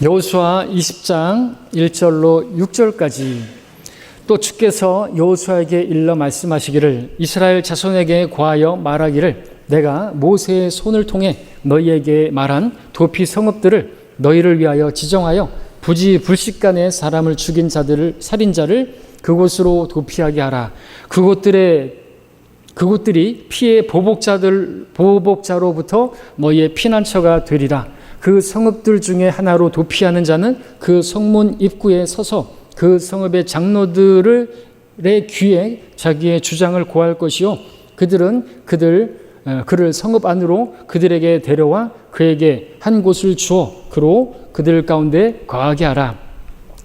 여호수아 20장 1절로 6절까지 또 주께서 여호수아에게 일러 말씀하시기를 이스라엘 자손에게 고하여 말하기를 내가 모세의 손을 통해 너희에게 말한 도피 성읍들을 너희를 위하여 지정하여 부지불식간에 사람을 죽인 자들을 살인자를 그곳으로 도피하게 하라. 그곳들이 피해 보복자로부터 너희의 피난처가 되리라. 그 성읍들 중에 하나로 도피하는 자는 그 성문 입구에 서서 그 성읍의 장로들의 귀에 자기의 주장을 고할 것이요 그들은 그를 성읍 안으로 그들에게 데려와 그에게 한 곳을 주어 그로 그들 가운데 거하게 하라.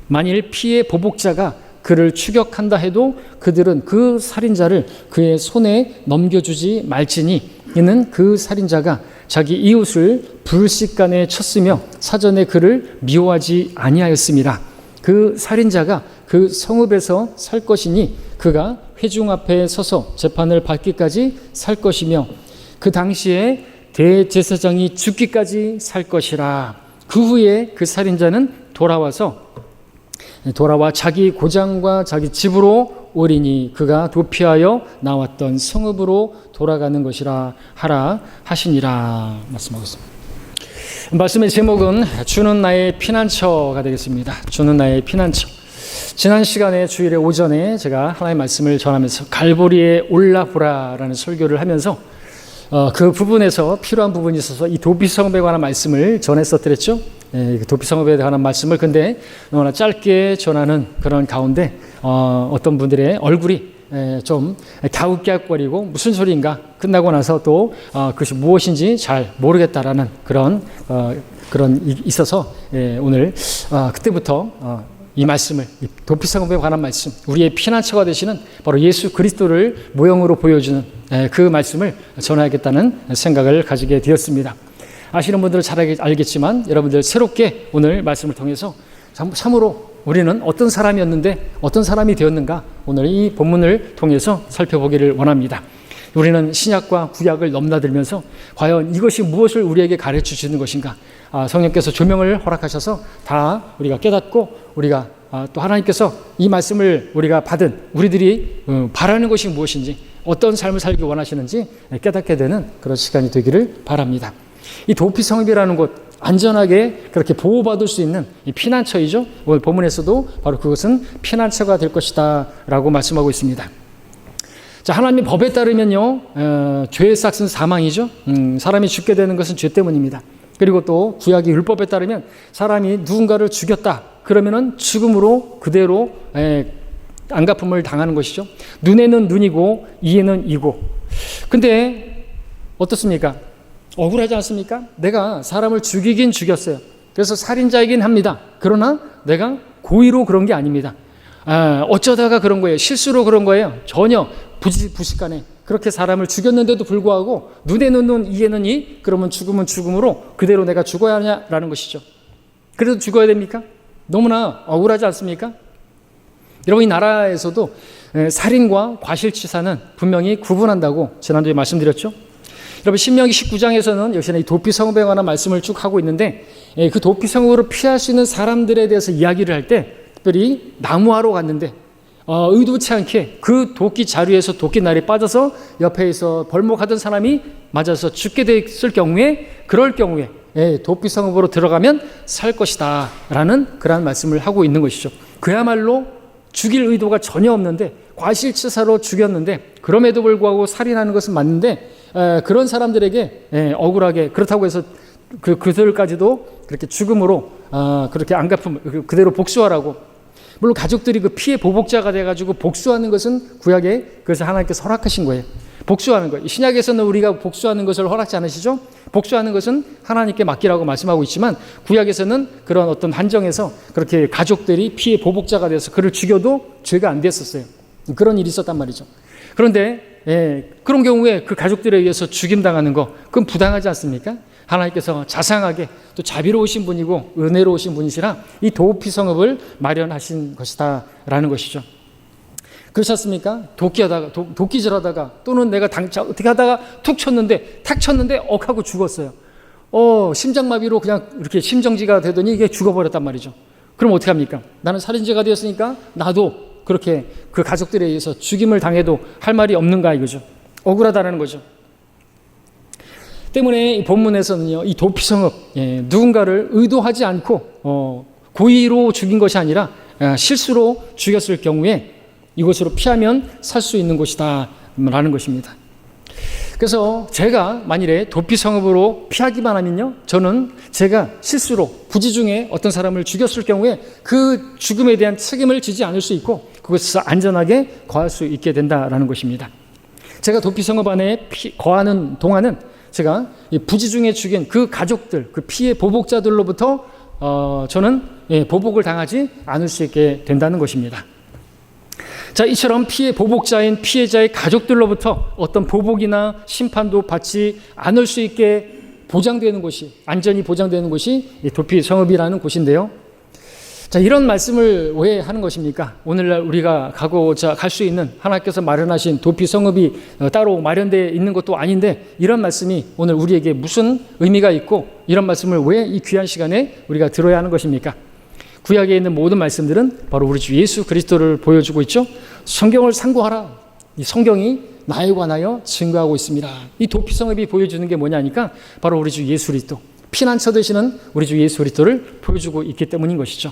만일 피해 보복자가 그를 추격한다 해도 그들은 그 살인자를 그의 손에 넘겨주지 말지니 이는 그 살인자가 자기 이웃을 불식간에 쳤으며 사전에 그를 미워하지 아니하였습니다. 그 살인자가 그 성읍에서 살 것이니 그가 회중 앞에 서서 재판을 받기까지 살 것이며 그 당시에 대제사장이 죽기까지 살 것이라. 그 후에 그 살인자는 돌아와 자기 고장과 자기 집으로 오리니 그가 도피하여 나왔던 성읍으로 돌아가는 것이라 하라 하시니라. 말씀하고 있습니다. 말씀의 제목은 주는 나의 피난처가 되겠습니다. 주는 나의 피난처. 지난 시간에 주일의 오전에 제가 하나님의 말씀을 전하면서 갈보리에 올라보라라는 설교를 하면서 그 부분에서 필요한 부분이 있어서 이 도피성읍에 관한 말씀을 전했었더랬죠. 도피성읍에 관한 말씀을 근데 너무나 짧게 전하는 그런 가운데 어떤 분들의 얼굴이 좀 갸웃갸웃거리고 무슨 소리인가 끝나고 나서 또 그것이 무엇인지 잘 모르겠다라는 그런 있어서 오늘 그때부터 이 말씀을 도피성읍에 관한 말씀 우리의 피난처가 되시는 바로 예수 그리스도를 모형으로 보여주는 그 말씀을 전하겠다는 생각을 가지게 되었습니다. 아시는 분들은 잘 알겠지만 여러분들 새롭게 오늘 말씀을 통해서 참으로 우리는 어떤 사람이었는데 어떤 사람이 되었는가 오늘 이 본문을 통해서 살펴보기를 원합니다. 우리는 신약과 구약을 넘나들면서 과연 이것이 무엇을 우리에게 가르쳐 주시는 것인가 성령께서 조명을 허락하셔서 다 우리가 깨닫고 우리가 또 하나님께서 이 말씀을 우리가 받은 우리들이 바라는 것이 무엇인지 어떤 삶을 살기 원하시는지 깨닫게 되는 그런 시간이 되기를 바랍니다. 이 도피성읍이라는 곳 안전하게 그렇게 보호받을 수 있는 이 피난처이죠. 오늘 본문에서도 바로 그것은 피난처가 될 것이다 라고 말씀하고 있습니다. 자, 하나님의 법에 따르면요 죄의 삭은 사망이죠. 사람이 죽게 되는 것은 죄 때문입니다. 그리고 또 구약의 율법에 따르면 사람이 누군가를 죽였다 그러면은 죽음으로 그대로 안갚음을 당하는 것이죠. 눈에는 눈이고 이에는 이고. 근데 어떻습니까? 억울하지 않습니까? 내가 사람을 죽이긴 죽였어요. 그래서 살인자이긴 합니다. 그러나 내가 고의로 그런 게 아닙니다. 어쩌다가 그런 거예요. 실수로 그런 거예요. 전혀 부식간에 그렇게 사람을 죽였는데도 불구하고 눈에는 눈, 이에는 이, 그러면 죽으면 죽음으로 그대로 내가 죽어야 하냐라는 것이죠. 그래도 죽어야 됩니까? 너무나 억울하지 않습니까? 여러분 이 나라에서도 살인과 과실치사는 분명히 구분한다고 지난주에 말씀드렸죠. 여러분 신명기 19장에서는 역시나 이 도피성읍에 관한 말씀을 쭉 하고 있는데 그 도피성읍으로 피할 수 있는 사람들에 대해서 이야기를 할 때 특별히 나무하러 갔는데 의도치 않게 그 도끼 자루에서 도끼날이 빠져서 옆에서 벌목하던 사람이 맞아서 죽게 됐을 경우에 그럴 경우에 도피성읍으로 들어가면 살 것이다 라는 그런 말씀을 하고 있는 것이죠. 그야말로 죽일 의도가 전혀 없는데 과실치사로 죽였는데 그럼에도 불구하고 살인하는 것은 맞는데 그런 사람들에게 억울하게 그렇다고 해서 그들까지도 그렇게 죽음으로 그렇게 안갚음 그대로 복수하라고 물론 가족들이 그 피해 보복자가 돼가지고 복수하는 것은 구약에 그래서 하나님께서 허락하신 거예요. 복수하는 거예요. 신약에서는 우리가 복수하는 것을 허락지 않으시죠? 복수하는 것은 하나님께 맡기라고 말씀하고 있지만 구약에서는 그런 어떤 한정에서 그렇게 가족들이 피해 보복자가 돼서 그를 죽여도 죄가 안 됐었어요. 그런 일이 있었단 말이죠. 그런데 그런 경우에 그 가족들에 의해서 죽임당하는 거 그건 부당하지 않습니까? 하나님께서 자상하게 또 자비로우신 분이고 은혜로우신 분이시라 이 도피성읍을 마련하신 것이다 라는 것이죠. 그렇지 않습니까? 도끼질하다가 또는 내가 어떻게 하다가 탁 쳤는데 하고 죽었어요. 심장마비로 그냥 이렇게 심정지가 되더니 이게 죽어버렸단 말이죠. 그럼 어떻게 합니까? 나는 살인죄가 되었으니까 나도 그렇게 그 가족들에 의해서 죽임을 당해도 할 말이 없는가 이거죠. 억울하다는 거죠. 때문에 이 본문에서는요, 이 도피성읍, 누군가를 의도하지 않고 고의로 죽인 것이 아니라 실수로 죽였을 경우에 이곳으로 피하면 살 수 있는 곳이다 라는 것입니다. 그래서 제가 만일에 도피성읍으로 피하기만 하면요, 저는 제가 실수로 부지 중에 어떤 사람을 죽였을 경우에 그 죽음에 대한 책임을 지지 않을 수 있고 그곳에서 안전하게 거할 수 있게 된다라는 것입니다. 제가 도피성읍 안에 거하는 동안은 제가 이 부지 중에 죽인 그 가족들, 그 피해 보복자들로부터 저는 보복을 당하지 않을 수 있게 된다는 것입니다. 자, 이처럼 피해 보복자인 피해자의 가족들로부터 어떤 보복이나 심판도 받지 않을 수 있게 보장되는 곳이, 안전이 보장되는 곳이 도피성읍이라는 곳인데요. 자, 이런 말씀을 왜 하는 것입니까? 오늘날 우리가 가고자 갈 수 있는 하나님께서 마련하신 도피성읍이 따로 마련되어 있는 것도 아닌데 이런 말씀이 오늘 우리에게 무슨 의미가 있고 이런 말씀을 왜 이 귀한 시간에 우리가 들어야 하는 것입니까? 구약에 있는 모든 말씀들은 바로 우리 주 예수 그리스도를 보여주고 있죠. 성경을 상고하라. 이 성경이 나에 관하여 증거하고 있습니다. 이 도피성읍이 보여주는 게 뭐냐니까 바로 우리 주 예수 그리스도, 피난처 되시는 우리 주 예수 그리스도를 보여주고 있기 때문인 것이죠.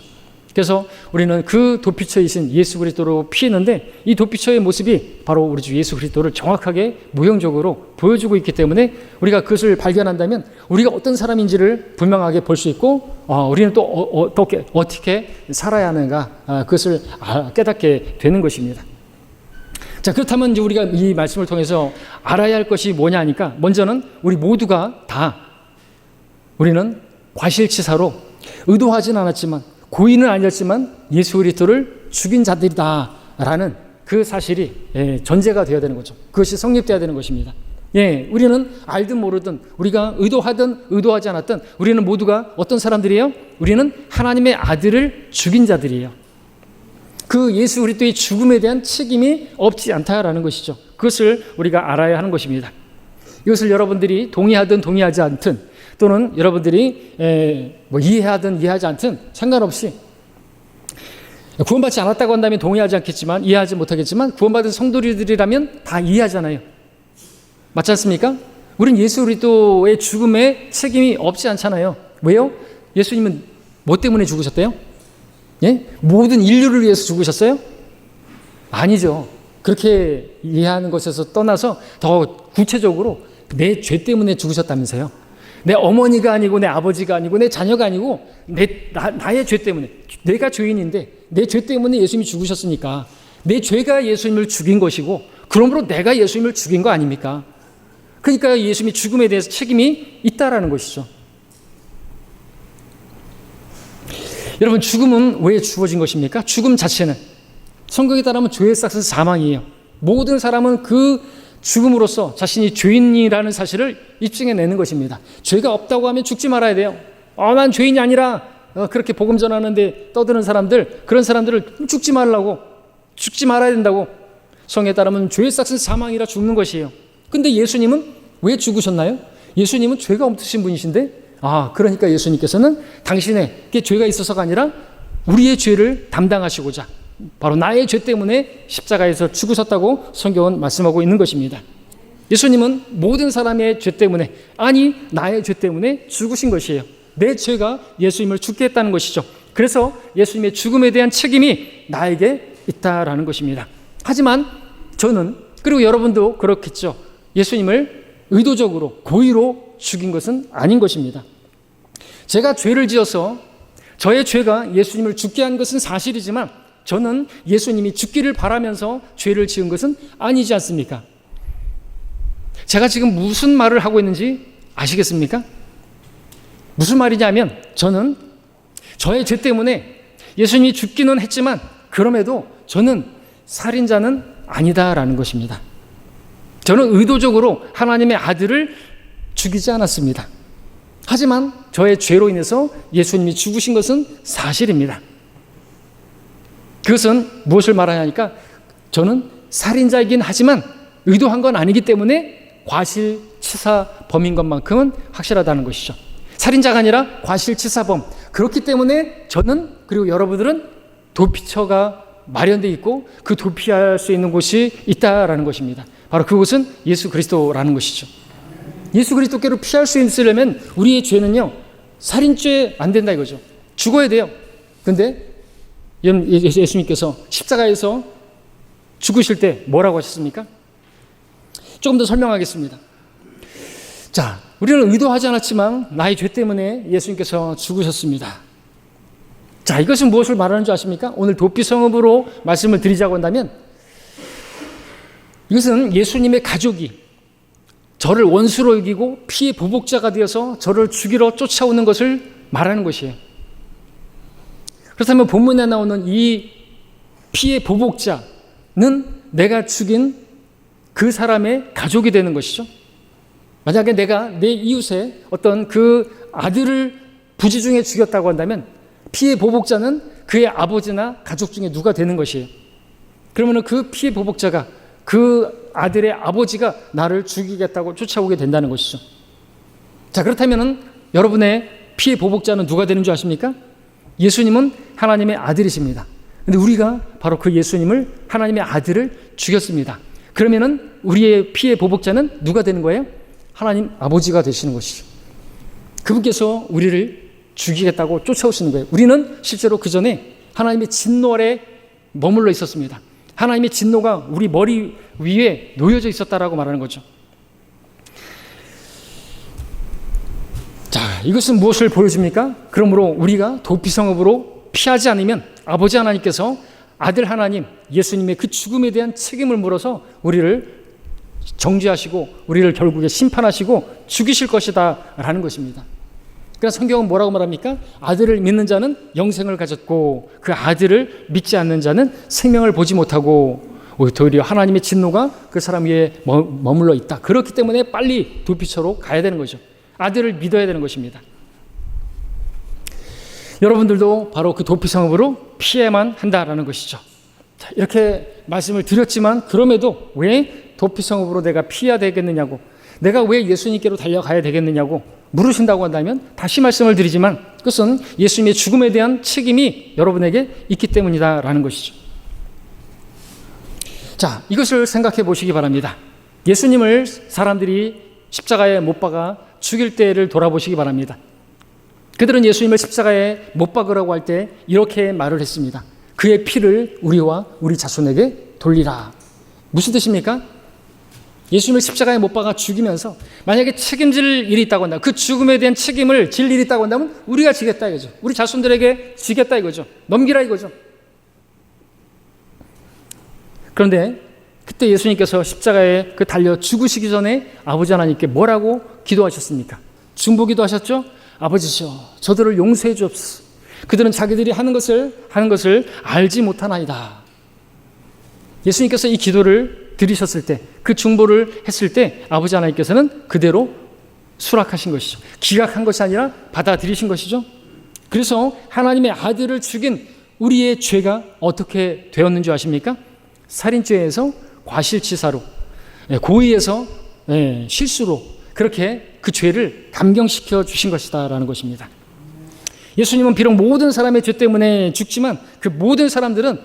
그래서 우리는 그 도피처이신 예수 그리스도로 피했는데 이 도피처의 모습이 바로 우리 주 예수 그리스도를 정확하게 무형적으로 보여주고 있기 때문에 우리가 그것을 발견한다면 우리가 어떤 사람인지를 분명하게 볼 수 있고 우리는 또 어떻게 살아야 하는가 그것을 깨닫게 되는 것입니다. 자, 그렇다면 이제 우리가 이 말씀을 통해서 알아야 할 것이 뭐냐 하니까 먼저는 우리 모두가 다 우리는 과실치사로 의도하진 않았지만 고의는 아니었지만 예수 그리스도를 죽인 자들이다라는 그 사실이 전제가 되어야 되는 거죠. 그것이 성립되어야 되는 것입니다. 우리는 알든 모르든 우리가 의도하든 의도하지 않았든 우리는 모두가 어떤 사람들이에요? 우리는 하나님의 아들을 죽인 자들이에요. 그 예수 그리스도의 죽음에 대한 책임이 없지 않다라는 것이죠. 그것을 우리가 알아야 하는 것입니다. 이것을 여러분들이 동의하든 동의하지 않든 또는 여러분들이 이해하든 이해하지 않든 상관없이 구원받지 않았다고 한다면 동의하지 않겠지만 이해하지 못하겠지만 구원받은 성도들이라면 다 이해하잖아요. 맞지 않습니까? 우린 예수 그리스도의 죽음에 책임이 없지 않잖아요. 왜요? 예수님은 뭐 때문에 죽으셨대요? 모든 인류를 위해서 죽으셨어요? 아니죠. 그렇게 이해하는 것에서 떠나서 더 구체적으로 내 죄 때문에 죽으셨다면서요. 내 어머니가 아니고 내 아버지가 아니고 내 자녀가 아니고 나의 죄 때문에, 내가 죄인인데 내 죄 때문에 예수님이 죽으셨으니까 내 죄가 예수님을 죽인 것이고 그러므로 내가 예수님을 죽인 거 아닙니까? 그러니까 예수님이 죽음에 대해서 책임이 있다라는 것이죠. 여러분, 죽음은 왜 주어진 것입니까? 죽음 자체는 성경에 따르면 죄의 싹은 사망이에요. 모든 사람은 그 죽음으로써 자신이 죄인이라는 사실을 입증해내는 것입니다. 죄가 없다고 하면 죽지 말아야 돼요. 난 죄인이 아니라 그렇게 복음 전하는데 떠드는 사람들, 그런 사람들을 죽지 말라고, 죽지 말아야 된다고. 성경에 따르면 죄의 싹은 사망이라 죽는 것이에요. 근데 예수님은 왜 죽으셨나요? 예수님은 죄가 없으신 분이신데 그러니까 예수님께서는 당신에게 죄가 있어서가 아니라 우리의 죄를 담당하시고자 바로 나의 죄 때문에 십자가에서 죽으셨다고 성경은 말씀하고 있는 것입니다. 예수님은 모든 사람의 죄 때문에, 아니 나의 죄 때문에 죽으신 것이에요. 내 죄가 예수님을 죽게 했다는 것이죠. 그래서 예수님의 죽음에 대한 책임이 나에게 있다라는 것입니다. 하지만 저는, 그리고 여러분도 그렇겠죠. 예수님을 의도적으로 고의로 죽인 것은 아닌 것입니다. 제가 죄를 지어서 저의 죄가 예수님을 죽게 한 것은 사실이지만 저는 예수님이 죽기를 바라면서 죄를 지은 것은 아니지 않습니까? 제가 지금 무슨 말을 하고 있는지 아시겠습니까? 무슨 말이냐면 저는 저의 죄 때문에 예수님이 죽기는 했지만 그럼에도 저는 살인자는 아니다라는 것입니다. 저는 의도적으로 하나님의 아들을 죽이지 않았습니다. 하지만 저의 죄로 인해서 예수님이 죽으신 것은 사실입니다. 그것은 무엇을 말하냐니까 저는 살인자이긴 하지만 의도한 건 아니기 때문에 과실치사 범인 것만큼은 확실하다는 것이죠. 살인자가 아니라 과실치사범. 그렇기 때문에 저는 그리고 여러분들은 도피처가 마련되어 있고 그 도피할 수 있는 곳이 있다라는 것입니다. 바로 그곳은 예수 그리스도라는 것이죠. 예수 그리스도께로 피할 수 있으려면 우리의 죄는요, 살인죄 안 된다 이거죠. 죽어야 돼요. 근데 예수님께서 십자가에서 죽으실 때 뭐라고 하셨습니까? 조금 더 설명하겠습니다. 자, 우리는 의도하지 않았지만 나의 죄 때문에 예수님께서 죽으셨습니다. 자, 이것은 무엇을 말하는 줄 아십니까? 오늘 도피성읍으로 말씀을 드리자고 한다면 이것은 예수님의 가족이 저를 원수로 여기고 피의 보복자가 되어서 저를 죽이러 쫓아오는 것을 말하는 것이에요. 그렇다면 본문에 나오는 이 피의 보복자는 내가 죽인 그 사람의 가족이 되는 것이죠. 만약에 내가 내 이웃의 어떤 그 아들을 부지 중에 죽였다고 한다면 피의 보복자는 그의 아버지나 가족 중에 누가 되는 것이에요. 그러면 그 피의 보복자가 그 아들의 아버지가 나를 죽이겠다고 쫓아오게 된다는 것이죠. 자, 그렇다면 여러분의 피의 보복자는 누가 되는 줄 아십니까? 예수님은 하나님의 아들이십니다. 근데 우리가 바로 그 예수님을, 하나님의 아들을 죽였습니다. 그러면은 우리의 피의 보복자는 누가 되는 거예요? 하나님 아버지가 되시는 것이죠. 그분께서 우리를 죽이겠다고 쫓아오시는 거예요. 우리는 실제로 그 전에 하나님의 진노 아래 머물러 있었습니다. 하나님의 진노가 우리 머리 위에 놓여져 있었다라고 말하는 거죠. 자, 이것은 무엇을 보여줍니까? 그러므로 우리가 도피성읍으로 피하지 않으면 아버지 하나님께서 아들 하나님 예수님의 그 죽음에 대한 책임을 물어서 우리를 정죄하시고 우리를 결국에 심판하시고 죽이실 것이다 라는 것입니다. 그러니까 성경은 뭐라고 말합니까? 아들을 믿는 자는 영생을 가졌고 그 아들을 믿지 않는 자는 생명을 보지 못하고 도리어 하나님의 진노가 그 사람 위에 머물러 있다. 그렇기 때문에 빨리 도피처로 가야 되는 거죠. 아들을 믿어야 되는 것입니다. 여러분들도 바로 그 도피성읍으로 피해야만 한다라는 것이죠. 자, 이렇게 말씀을 드렸지만 그럼에도 왜 도피성읍으로 내가 피해야 되겠느냐고, 내가 왜 예수님께로 달려가야 되겠느냐고 물으신다고 한다면 다시 말씀을 드리지만 그것은 예수님의 죽음에 대한 책임이 여러분에게 있기 때문이다라는 것이죠. 자, 이것을 생각해 보시기 바랍니다. 예수님을 사람들이 십자가에 못 박아 죽일 때를 돌아보시기 바랍니다. 그들은 예수님을 십자가에 못 박으라고 할 때 이렇게 말을 했습니다. 그의 피를 우리와 우리 자손에게 돌리라. 무슨 뜻입니까? 예수님을 십자가에 못 박아 죽이면서 만약에 책임질 일이 있다고 한다면 그 죽음에 대한 책임을 질 일이 있다고 한다면 우리가 지겠다 이거죠. 우리 자손들에게 지겠다 이거죠. 넘기라 이거죠. 그런데 그때 예수님께서 십자가에 그 달려 죽으시기 전에 아버지 하나님께 뭐라고 기도하셨습니까? 중보기도 하셨죠? 아버지시여 저들을 용서해 주옵소서. 그들은 자기들이 하는 것을 알지 못하나이다. 예수님께서 이 기도를 드리셨을 때, 그 중보를 했을 때 아버지 하나님께서는 그대로 수락하신 것이죠. 기각한 것이 아니라 받아들이신 것이죠. 그래서 하나님의 아들을 죽인 우리의 죄가 어떻게 되었는지 아십니까? 살인죄에서 과실치사로, 고의에서 실수로 그렇게 그 죄를 감경시켜 주신 것이다라는 것입니다. 예수님은 비록 모든 사람의 죄 때문에 죽지만 그 모든 사람들은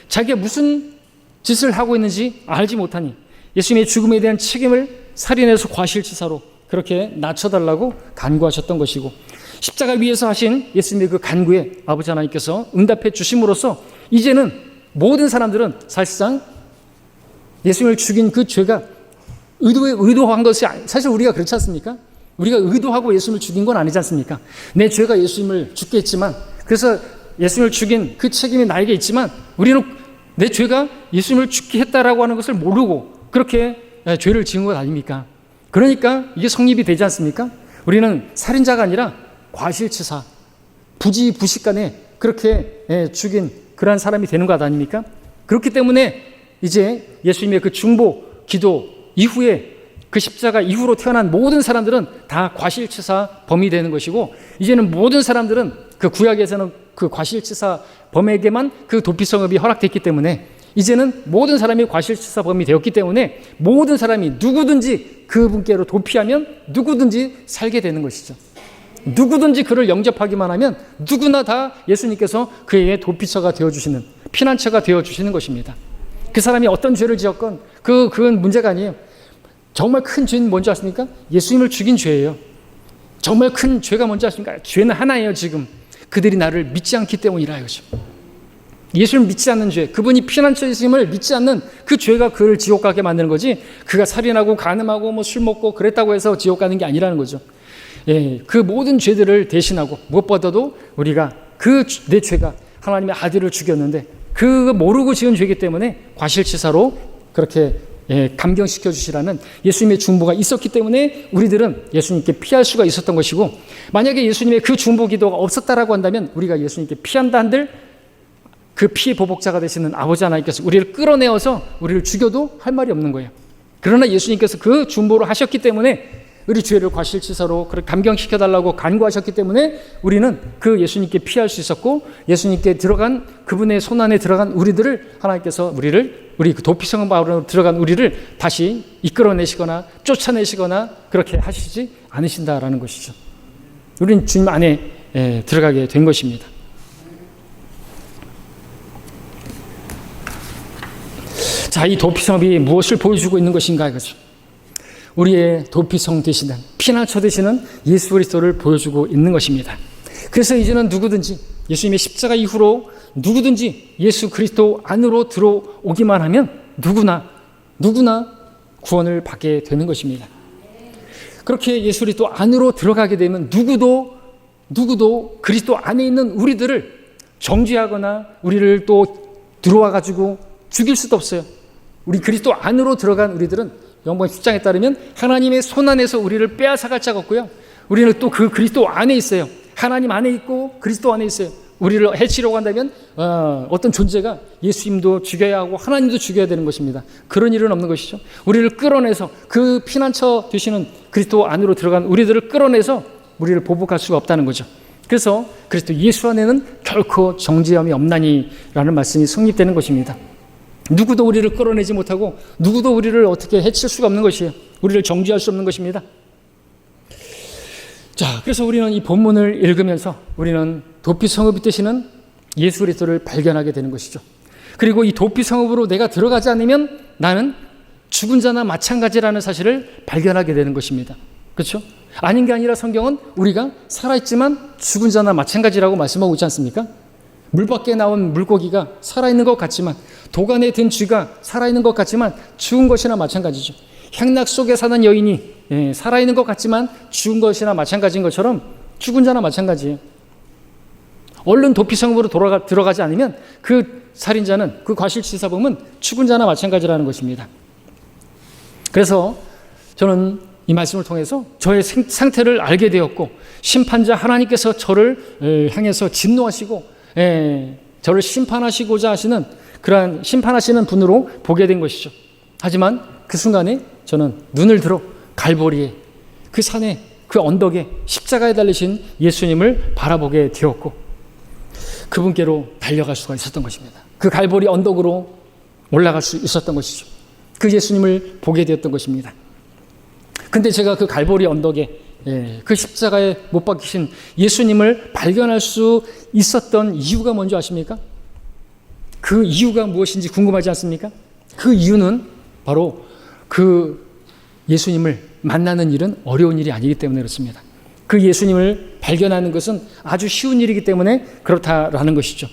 자기가 무슨 짓을 하고 있는지 알지 못하니 예수님의 죽음에 대한 책임을 살인해서 과실치사로 그렇게 낮춰달라고 간구하셨던 것이고, 십자가 위에서 하신 예수님의 그 간구에 아버지 하나님께서 응답해 주심으로써 이제는 모든 사람들은 사실상 예수님을 죽인 그 죄가 의도한 것이, 사실 우리가 그렇지 않습니까? 우리가 의도하고 예수님을 죽인 건 아니지 않습니까? 내 죄가 예수님을 죽게 했지만, 그래서 예수님을 죽인 그 책임이 나에게 있지만 우리는 내 죄가 예수님을 죽게 했다라고 하는 것을 모르고 그렇게 죄를 지은 것 아닙니까? 그러니까 이게 성립이 되지 않습니까? 우리는 살인자가 아니라 과실치사, 부지부식간에 그렇게 죽인 그러한 사람이 되는 것 아닙니까? 그렇기 때문에 이제 예수님의 그 중보 기도 이후에 그 십자가 이후로 태어난 모든 사람들은 다 과실치사 범이 되는 것이고, 이제는 모든 사람들은 그 구약에서는 그 과실치사 범에게만 그 도피성읍이 허락됐기 때문에 이제는 모든 사람이 과실치사 범이 되었기 때문에 모든 사람이 누구든지 그분께로 도피하면 누구든지 살게 되는 것이죠. 누구든지 그를 영접하기만 하면 누구나 다 예수님께서 그에게 도피처가 되어주시는, 피난처가 되어주시는 것입니다. 그 사람이 어떤 죄를 지었건 그건 문제가 아니에요. 정말 큰 죄는 뭔지 아십니까? 예수님을 죽인 죄예요. 정말 큰 죄가 뭔지 아십니까? 죄는 하나예요. 지금 그들이 나를 믿지 않기 때문이라 이거죠. 예수를 믿지 않는 죄, 그분이 피난처이심을 믿지 않는 그 죄가 그를 지옥 가게 만드는 거지, 그가 살인하고 간음하고 술 먹고 그랬다고 해서 지옥 가는 게 아니라는 거죠. 예, 그 모든 죄들을 대신하고, 무엇보다도 우리가 내 죄가 하나님의 아들을 죽였는데 그거 모르고 지은 죄이기 때문에 과실치사로 그렇게 감경시켜 주시라는 예수님의 중보가 있었기 때문에 우리들은 예수님께 피할 수가 있었던 것이고, 만약에 예수님의 그 중보 기도가 없었다라고 한다면 우리가 예수님께 피한다 한들 그 피의 보복자가 되시는 아버지 하나님께서 우리를 끌어내어서 우리를 죽여도 할 말이 없는 거예요. 그러나 예수님께서 그 중보를 하셨기 때문에, 우리 죄를 과실치사로 감경시켜달라고 간구하셨기 때문에 우리는 그 예수님께 피할 수 있었고, 예수님께 들어간 그분의 손안에 들어간 우리들을 하나님께서 우리 그 도피성 마을로 들어간 우리를 다시 이끌어내시거나 쫓아내시거나 그렇게 하시지 않으신다라는 것이죠. 우리는 주님 안에 들어가게 된 것입니다. 자, 이 도피성이 무엇을 보여주고 있는 것인가 이거죠. 우리의 도피성 되시는, 피난처 되시는 예수 그리스도를 보여주고 있는 것입니다. 그래서 이제는 누구든지 예수님의 십자가 이후로 누구든지 예수 그리스도 안으로 들어오기만 하면 누구나 구원을 받게 되는 것입니다. 그렇게 예수 그리스도 안으로 들어가게 되면 누구도 그리스도 안에 있는 우리들을 정죄하거나 우리를 또 들어와 가지고 죽일 수도 없어요. 우리 그리스도 안으로 들어간 우리들은 요한복음 10장에 따르면 하나님의 손안에서 우리를 빼앗아갈 자가 없고요. 우리는 또 그 그리스도 안에 있어요. 하나님 안에 있고 그리스도 안에 있어요. 우리를 해치려고 한다면 어떤 존재가 예수님도 죽여야 하고 하나님도 죽여야 되는 것입니다. 그런 일은 없는 것이죠. 우리를 끌어내서 그 피난처 되시는 그리스도 안으로 들어간 우리들을 끌어내서 우리를 보복할 수가 없다는 거죠. 그래서 그리스도 예수 안에는 결코 정죄함이 없나니라는 말씀이 성립되는 것입니다. 누구도 우리를 끌어내지 못하고 누구도 우리를 어떻게 해칠 수가 없는 것이에요. 우리를 정죄할 수 없는 것입니다. 자, 그래서 우리는 이 본문을 읽으면서 우리는 도피성읍이 되시는 예수 그리스도를 발견하게 되는 것이죠. 그리고 이 도피성읍으로 내가 들어가지 않으면 나는 죽은 자나 마찬가지라는 사실을 발견하게 되는 것입니다. 그렇죠? 아닌 게 아니라 성경은 우리가 살아있지만 죽은 자나 마찬가지라고 말씀하고 있지 않습니까? 물 밖에 나온 물고기가 살아있는 것 같지만, 도간에 든 쥐가 살아있는 것 같지만 죽은 것이나 마찬가지죠. 향락 속에 사는 여인이 살아있는 것 같지만 죽은 것이나 마찬가지인 것처럼 죽은 자나 마찬가지예요. 얼른 도피성읍으로 들어가지 않으면 그 살인자는, 그 과실치사범은 죽은 자나 마찬가지라는 것입니다. 그래서 저는 이 말씀을 통해서 저의 상태를 알게 되었고, 심판자 하나님께서 저를 향해서 진노하시고 저를 심판하시고자 하시는, 그러한 심판하시는 분으로 보게 된 것이죠. 하지만 그 순간에 저는 눈을 들어 갈보리에, 그 산에, 그 언덕에 십자가에 달리신 예수님을 바라보게 되었고 그분께로 달려갈 수가 있었던 것입니다. 그 갈보리 언덕으로 올라갈 수 있었던 것이죠. 그 예수님을 보게 되었던 것입니다. 근데 제가 그 갈보리 언덕에 그 십자가에 못 박히신 예수님을 발견할 수 있었던 이유가 뭔지 아십니까? 그 이유가 무엇인지 궁금하지 않습니까? 그 이유는 바로 그 예수님을 만나는 일은 어려운 일이 아니기 때문에 그렇습니다. 그 예수님을 발견하는 것은 아주 쉬운 일이기 때문에 그렇다라는 것이죠.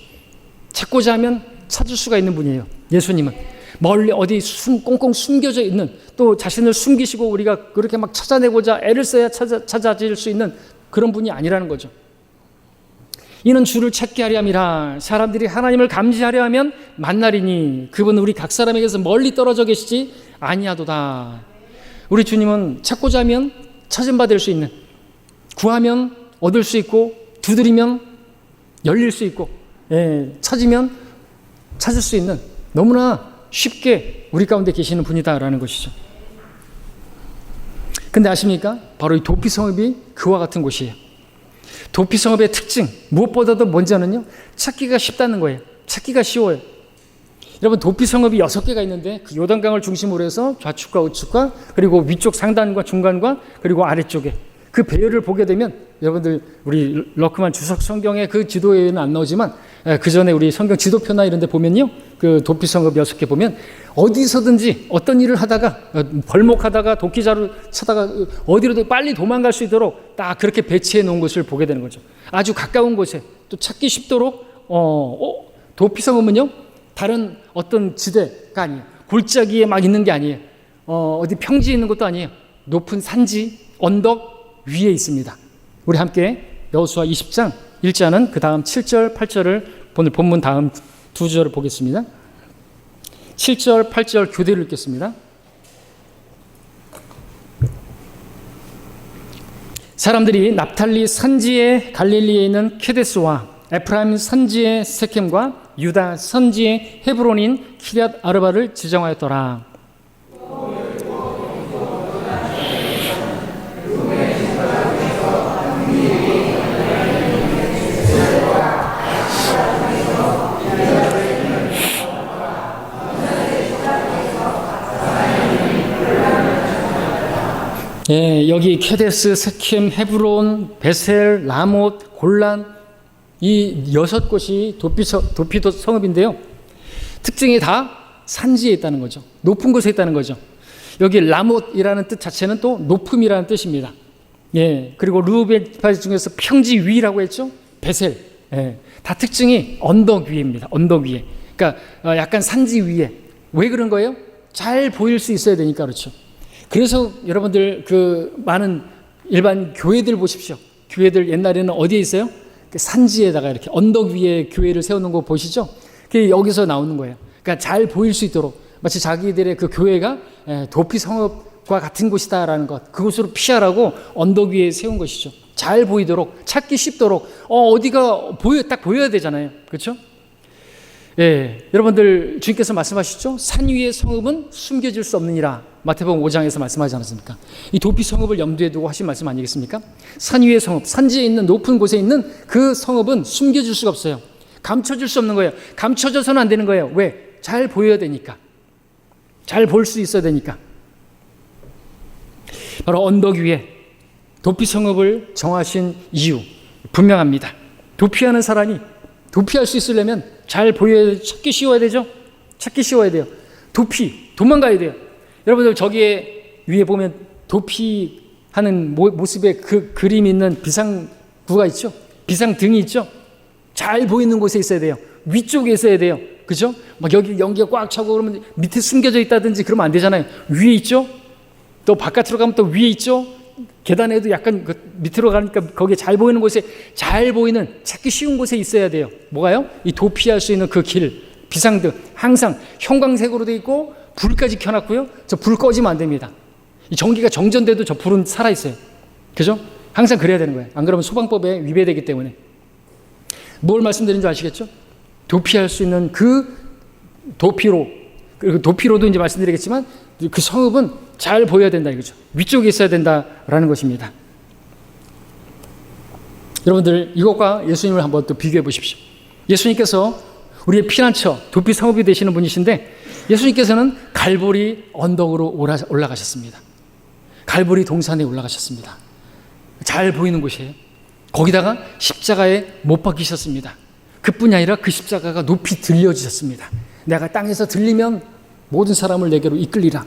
찾고자 하면 찾을 수가 있는 분이에요. 예수님은 멀리 어디 꽁꽁 숨겨져 있는, 또 자신을 숨기시고 우리가 그렇게 막 찾아내고자 애를 써야 찾아질 수 있는 그런 분이 아니라는 거죠. 이는 주를 찾게 하려 함이라. 사람들이 하나님을 감지하려 하면 만나리니 그분은 우리 각 사람에게서 멀리 떨어져 계시지 아니하도다. 우리 주님은 찾고자 하면 찾은 바 될 수 있는, 구하면 얻을 수 있고, 두드리면 열릴 수 있고, 찾으면 찾을 수 있는, 너무나 쉽게 우리 가운데 계시는 분이다라는 것이죠. 근데 아십니까? 바로 이 도피성읍이 그와 같은 곳이에요. 도피성읍의 특징, 무엇보다도 뭔지 아는요? 찾기가 쉽다는 거예요. 찾기가 쉬워요. 여러분, 도피성읍이 6개가 있는데 그 요단강을 중심으로 해서 좌측과 우측과 그리고 위쪽 상단과 중간과 그리고 아래쪽에 그 배열을 보게 되면 여러분들 우리 러크만 주석 성경에 그 지도에는 안 나오지만 그 전에 우리 성경 지도표나 이런 데 보면요. 그 도피 성읍 6개 보면 어디서든지 어떤 일을 하다가 벌목하다가 도끼자루 쳐다가 어디로든 빨리 도망갈 수 있도록 딱 그렇게 배치해 놓은 것을 보게 되는 거죠. 아주 가까운 곳에 또 찾기 쉽도록 도피 성읍은요. 다른 어떤 지대가 아니에요. 골짜기에 막 있는 게 아니에요. 어디 평지에 있는 것도 아니에요. 높은 산지, 언덕 위에 있습니다. 우리 함께 여호수아 20장 1절은 그 다음 7절, 8절을 오늘 본문 다음 두 절을 보겠습니다. 7절, 8절 교대로 읽겠습니다. 사람들이 납탈리 산지의 갈릴리에 있는 케데스와 에프라임 산지의 세켐과 유다 산지의 헤브론인 키럇 아르바를 지정하였더라. 예, 여기 케데스, 세켐, 헤브론, 베셀, 라못, 골란 이 6곳이 도피 성읍인데요. 특징이 다 산지에 있다는 거죠. 높은 곳에 있다는 거죠. 여기 라못이라는 뜻 자체는 또 높음이라는 뜻입니다. 예, 그리고 르우벤 지파 중에서 평지 위라고 했죠. 베셀, 예, 다 특징이 언덕 위입니다. 언덕 위에. 그러니까 약간 산지 위에. 왜 그런 거예요? 잘 보일 수 있어야 되니까 그렇죠. 그래서 여러분들 그 많은 일반 교회들 보십시오. 교회들 옛날에는 어디에 있어요? 산지에다가 이렇게 언덕 위에 교회를 세우는 거 보시죠? 그게 여기서 나오는 거예요. 그러니까 잘 보일 수 있도록 마치 자기들의 그 교회가 도피 성읍과 같은 곳이다라는 것, 그곳으로 피하라고 언덕 위에 세운 것이죠. 잘 보이도록, 찾기 쉽도록, 어디가 딱 보여야 되잖아요. 그렇죠? 예, 여러분들 주님께서 말씀하시죠? 산 위의 성읍은 숨겨질 수 없느니라. 마태복음 5장에서 말씀하지 않았습니까? 이 도피 성읍을 염두에 두고 하신 말씀 아니겠습니까? 산 위의 성읍, 산지에 있는 높은 곳에 있는 그 성읍은 숨겨질 수가 없어요. 감춰질 수 없는 거예요. 감춰져서는 안 되는 거예요. 왜? 잘 보여야 되니까. 잘 볼 수 있어야 되니까. 바로 언덕 위에 도피 성읍을 정하신 이유 분명합니다. 도피하는 사람이 도피할 수 있으려면 잘 보여야, 찾기 쉬워야 되죠? 찾기 쉬워야 돼요. 도망가야 돼요. 여러분들 저기에 위에 보면 도피하는 모습의 그 그림이 있는 비상구가 있죠? 비상등이 있죠? 잘 보이는 곳에 있어야 돼요. 위쪽에 있어야 돼요. 그죠? 막 여기 연기가 꽉 차고 그러면 밑에 숨겨져 있다든지 그러면 안 되잖아요. 위에 있죠? 또 바깥으로 가면 또 위에 있죠? 계단에도 약간 밑으로 가니까 거기에 잘 보이는 곳에, 잘 보이는 찾기 쉬운 곳에 있어야 돼요. 뭐가요? 이 도피할 수 있는 그 길, 비상등 항상 형광색으로 돼 있고 불까지 켜놨고요. 저 불 꺼지면 안 됩니다. 이 전기가 정전돼도 저 불은 살아있어요. 그죠? 항상 그래야 되는 거예요. 안 그러면 소방법에 위배되기 때문에. 뭘 말씀드린 줄 아시겠죠? 도피할 수 있는 그 도피로, 그리고 도피로도 이제 말씀드리겠지만 그 성읍은 잘 보여야 된다 이거죠. 위쪽에 있어야 된다라는 것입니다. 여러분들 이것과 예수님을 한번 또 비교해 보십시오. 예수님께서 우리의 피난처, 도피 성읍이 되시는 분이신데 예수님께서는 갈보리 언덕으로 올라가셨습니다. 갈보리 동산에 올라가셨습니다. 잘 보이는 곳이에요. 거기다가 십자가에 못 박히셨습니다. 그뿐이 아니라 그 십자가가 높이 들려지셨습니다. 내가 땅에서 들리면 모든 사람을 내게로 이끌리라.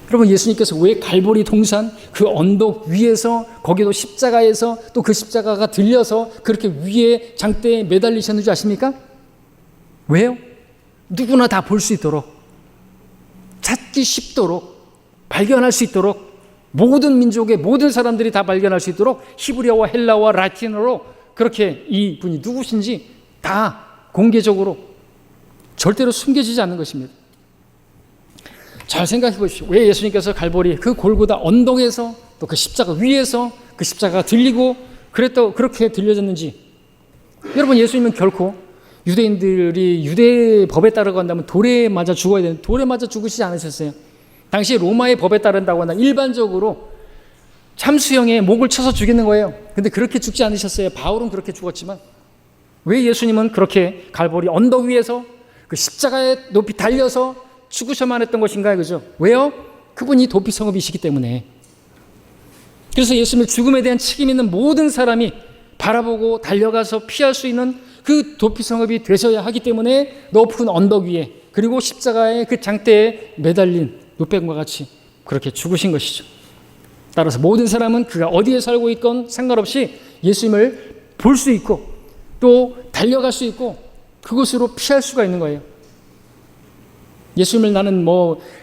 여러분 예수님께서 왜 갈보리 동산 그 언덕 위에서 거기도 십자가에서 또 그 십자가가 들려서 그렇게 위에 장대에 매달리셨는지 아십니까? 왜요? 누구나 다 볼 수 있도록, 찾기 쉽도록, 발견할 수 있도록, 모든 민족의 모든 사람들이 다 발견할 수 있도록 히브리어와 헬라어와 라틴어로 그렇게 이 분이 누구신지 다 공개적으로 절대로 숨겨지지 않는 것입니다. 잘 생각해 보십시오. 왜 예수님께서 갈보리 그 골고다 언덕에서 또 그 십자가 위에서 그 십자가가 들리고 그렇게 들려졌는지. 여러분 예수님은 결코 유대인들이 유대 법에 따라간다면 돌에 맞아 죽어야 되는, 돌에 맞아 죽으시지 않으셨어요. 당시 로마의 법에 따른다고 한다 일반적으로 참수형에 목을 쳐서 죽이는 거예요. 근데 그렇게 죽지 않으셨어요. 바울은 그렇게 죽었지만 왜 예수님은 그렇게 갈보리 언덕 위에서 그 십자가에 높이 달려서 죽으셔만 했던 것인가요? 그죠? 왜요? 그분이 도피 성읍이시기 때문에. 그래서 예수님의 죽음에 대한 책임 있는 모든 사람이 바라보고 달려가서 피할 수 있는 그 도피 성읍이 되셔야 하기 때문에 높은 언덕 위에 그리고 십자가의 그 장대에 매달린 노뱀과 같이 그렇게 죽으신 것이죠. 따라서 모든 사람은 그가 어디에 살고 있건 상관없이 예수님을 볼 수 있고 또 달려갈 수 있고 그곳으로 피할 수가 있는 거예요. 예수님을 나는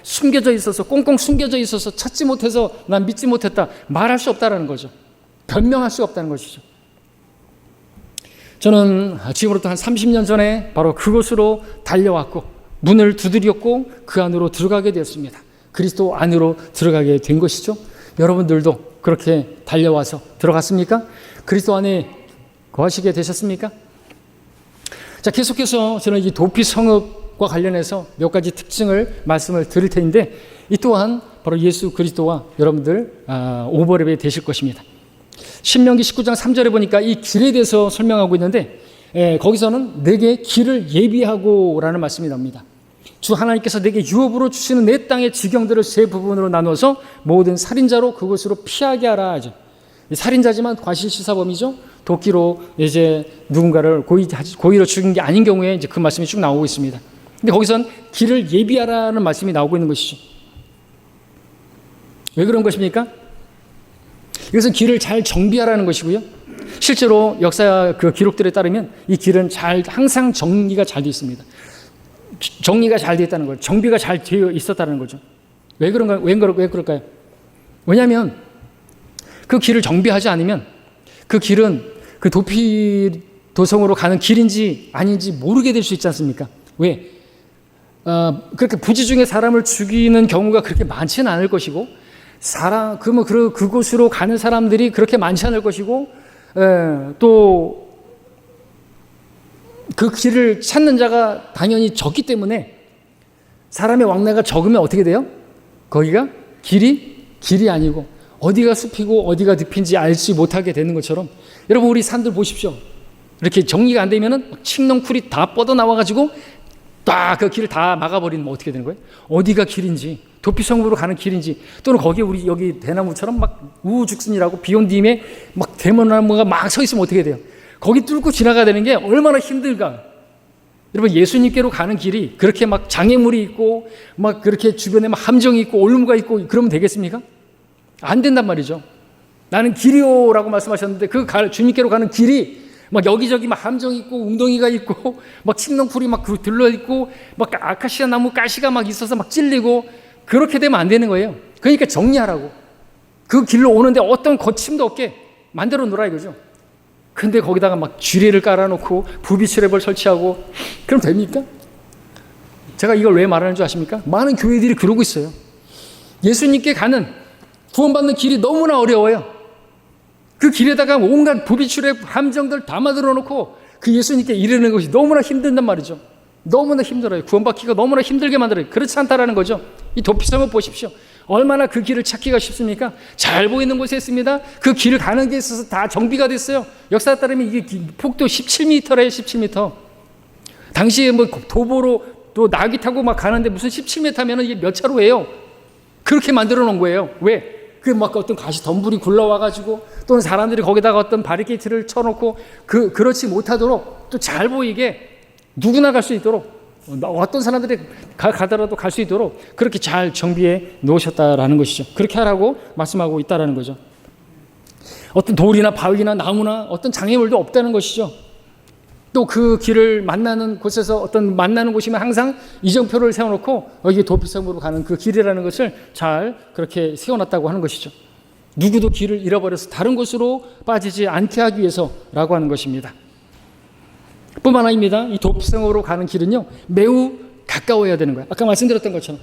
숨겨져 있어서 꽁꽁 숨겨져 있어서 찾지 못해서 난 믿지 못했다 말할 수 없다는 거죠. 변명할 수 없다는 것이죠. 저는 지금으로부터 한 30년 전에 바로 그곳으로 달려왔고 문을 두드렸고 그 안으로 들어가게 되었습니다. 그리스도 안으로 들어가게 된 것이죠. 여러분들도 그렇게 달려와서 들어갔습니까? 그리스도 안에 거하시게 되셨습니까? 자, 계속해서 저는 이 도피 성읍과 관련해서 몇 가지 특징을 말씀을 드릴 텐데 이 또한 바로 예수 그리스도와 여러분들 오버랩이 되실 것입니다. 신명기 19장 3절에 보니까 이 길에 대해서 설명하고 있는데 거기서는 내게 길을 예비하고 라는 말씀이 나옵니다. 주 하나님께서 내게 유업으로 주시는 내 땅의 지경들을 세 부분으로 나눠서 모든 살인자로 그곳으로 피하게 하라 하죠. 살인자지만 과실치사범이죠. 도끼로 이제 누군가를 고의로 죽인 게 아닌 경우에 이제 그 말씀이 쭉 나오고 있습니다. 근데 거기선 길을 예비하라는 말씀이 나오고 있는 것이죠. 왜 그런 것입니까? 이것은 길을 잘 정비하라는 것이고요. 실제로 역사 그 기록들에 따르면 이 길은 항상 정리가 잘 되어 있습니다. 정리가 잘 되어 있다는 거예요. 정비가 잘 되어 있었다는 거죠. 왜 그럴까요? 왜냐하면 그 길을 정비하지 않으면 그 길은 그 도피 도성으로 가는 길인지 아닌지 모르게 될 수 있지 않습니까? 왜? 그렇게 부지 중에 사람을 죽이는 경우가 그렇게 많지는 않을 것이고 그곳으로 가는 사람들이 그렇게 많지 않을 것이고 또 그 길을 찾는 자가 당연히 적기 때문에 사람의 왕래가 적으면 어떻게 돼요? 거기가 길이 아니고 어디가 숲이고 어디가 늪인지 알지 못하게 되는 것처럼 여러분 우리 산들 보십시오. 이렇게 정리가 안 되면은 칡넝쿨이 다 뻗어 나와가지고 딱 그 길을 다 막아버리면 어떻게 되는 거예요? 어디가 길인지 도피성으로 가는 길인지 또는 거기에 우리 여기 대나무처럼 막 우후죽순이라고 비온 뒤에 막 대나무가 막 서 있으면 어떻게 돼요? 거기 뚫고 지나가야 되는 게 얼마나 힘들까. 여러분 예수님께로 가는 길이 그렇게 막 장애물이 있고 막 그렇게 주변에 막 함정이 있고 올무가 있고 그러면 되겠습니까? 안 된단 말이죠. 나는 길이요라고 말씀하셨는데 그 주님께로 가는 길이 막 여기저기 막 함정이 있고 웅덩이가 있고 막 칡넝쿨이 막 들러 있고 막 아카시아 나무 가시가 막 있어서 막 찔리고 그렇게 되면 안 되는 거예요. 그러니까 정리하라고. 그 길로 오는데 어떤 거침도 없게 만들어 놓으라 이거죠. 근데 거기다가 막 쥐레를 깔아놓고 부비치랩을 설치하고 그럼 됩니까? 제가 이걸 왜 말하는 줄 아십니까? 많은 교회들이 그러고 있어요. 예수님께 가는 구원받는 길이 너무나 어려워요. 그 길에다가 온갖 부비치랩 함정들 다 만들어 놓고 그 예수님께 이르는 것이 너무나 힘든단 말이죠. 너무나 힘들어요. 구원받기가 너무나 힘들게 만들어요. 그렇지 않다라는 거죠. 이 도피성을 보십시오. 얼마나 그 길을 찾기가 쉽습니까? 잘 보이는 곳에 있습니다. 그 길을 가는 게 있어서 다 정비가 됐어요. 역사에 따르면 이게 폭도 17m래요. 17m. 당시에 뭐 도보로 또 나귀 타고 막 가는데 무슨 17m면 이게 몇 차로예요? 그렇게 만들어 놓은 거예요. 왜? 그 막 어떤 가시 덤불이 굴러와가지고 또는 사람들이 거기다가 어떤 바리케이트를 쳐놓고 그렇지 못하도록 또 잘 보이게 누구나 갈 수 있도록 어떤 사람들이 가더라도 갈 수 있도록 그렇게 잘 정비해 놓으셨다라는 것이죠. 그렇게 하라고 말씀하고 있다라는 거죠. 어떤 돌이나 바위나 나무나 어떤 장애물도 없다는 것이죠. 또 그 길을 만나는 곳에서 어떤 만나는 곳이면 항상 이정표를 세워놓고 여기 도피성으로 가는 그 길이라는 것을 잘 그렇게 세워놨다고 하는 것이죠. 누구도 길을 잃어버려서 다른 곳으로 빠지지 않게 하기 위해서라고 하는 것입니다. 뿐만 아닙니다. 이 도피성으로 가는 길은요 매우 가까워야 되는 거예요. 아까 말씀드렸던 것처럼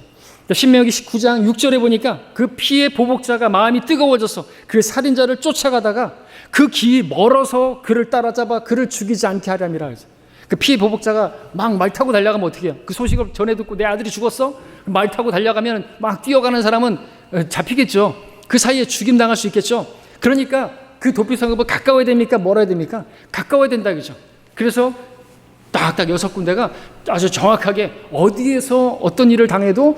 신명기 19장 6절에 보니까 그 피의 보복자가 마음이 뜨거워져서 그 살인자를 쫓아가다가 그 길이 멀어서 그를 따라잡아 그를 죽이지 않게 하렴이라 해서 그 피의 보복자가 막 말 타고 달려가면 어떻게 해요? 그 소식을 전해 듣고 내 아들이 죽었어? 말 타고 달려가면 막 뛰어가는 사람은 잡히겠죠. 그 사이에 죽임당할 수 있겠죠. 그러니까 그 도피성읍은 가까워야 됩니까? 멀어야 됩니까? 가까워야 된다 그죠. 그래서 딱딱 6군데가 아주 정확하게 어디에서 어떤 일을 당해도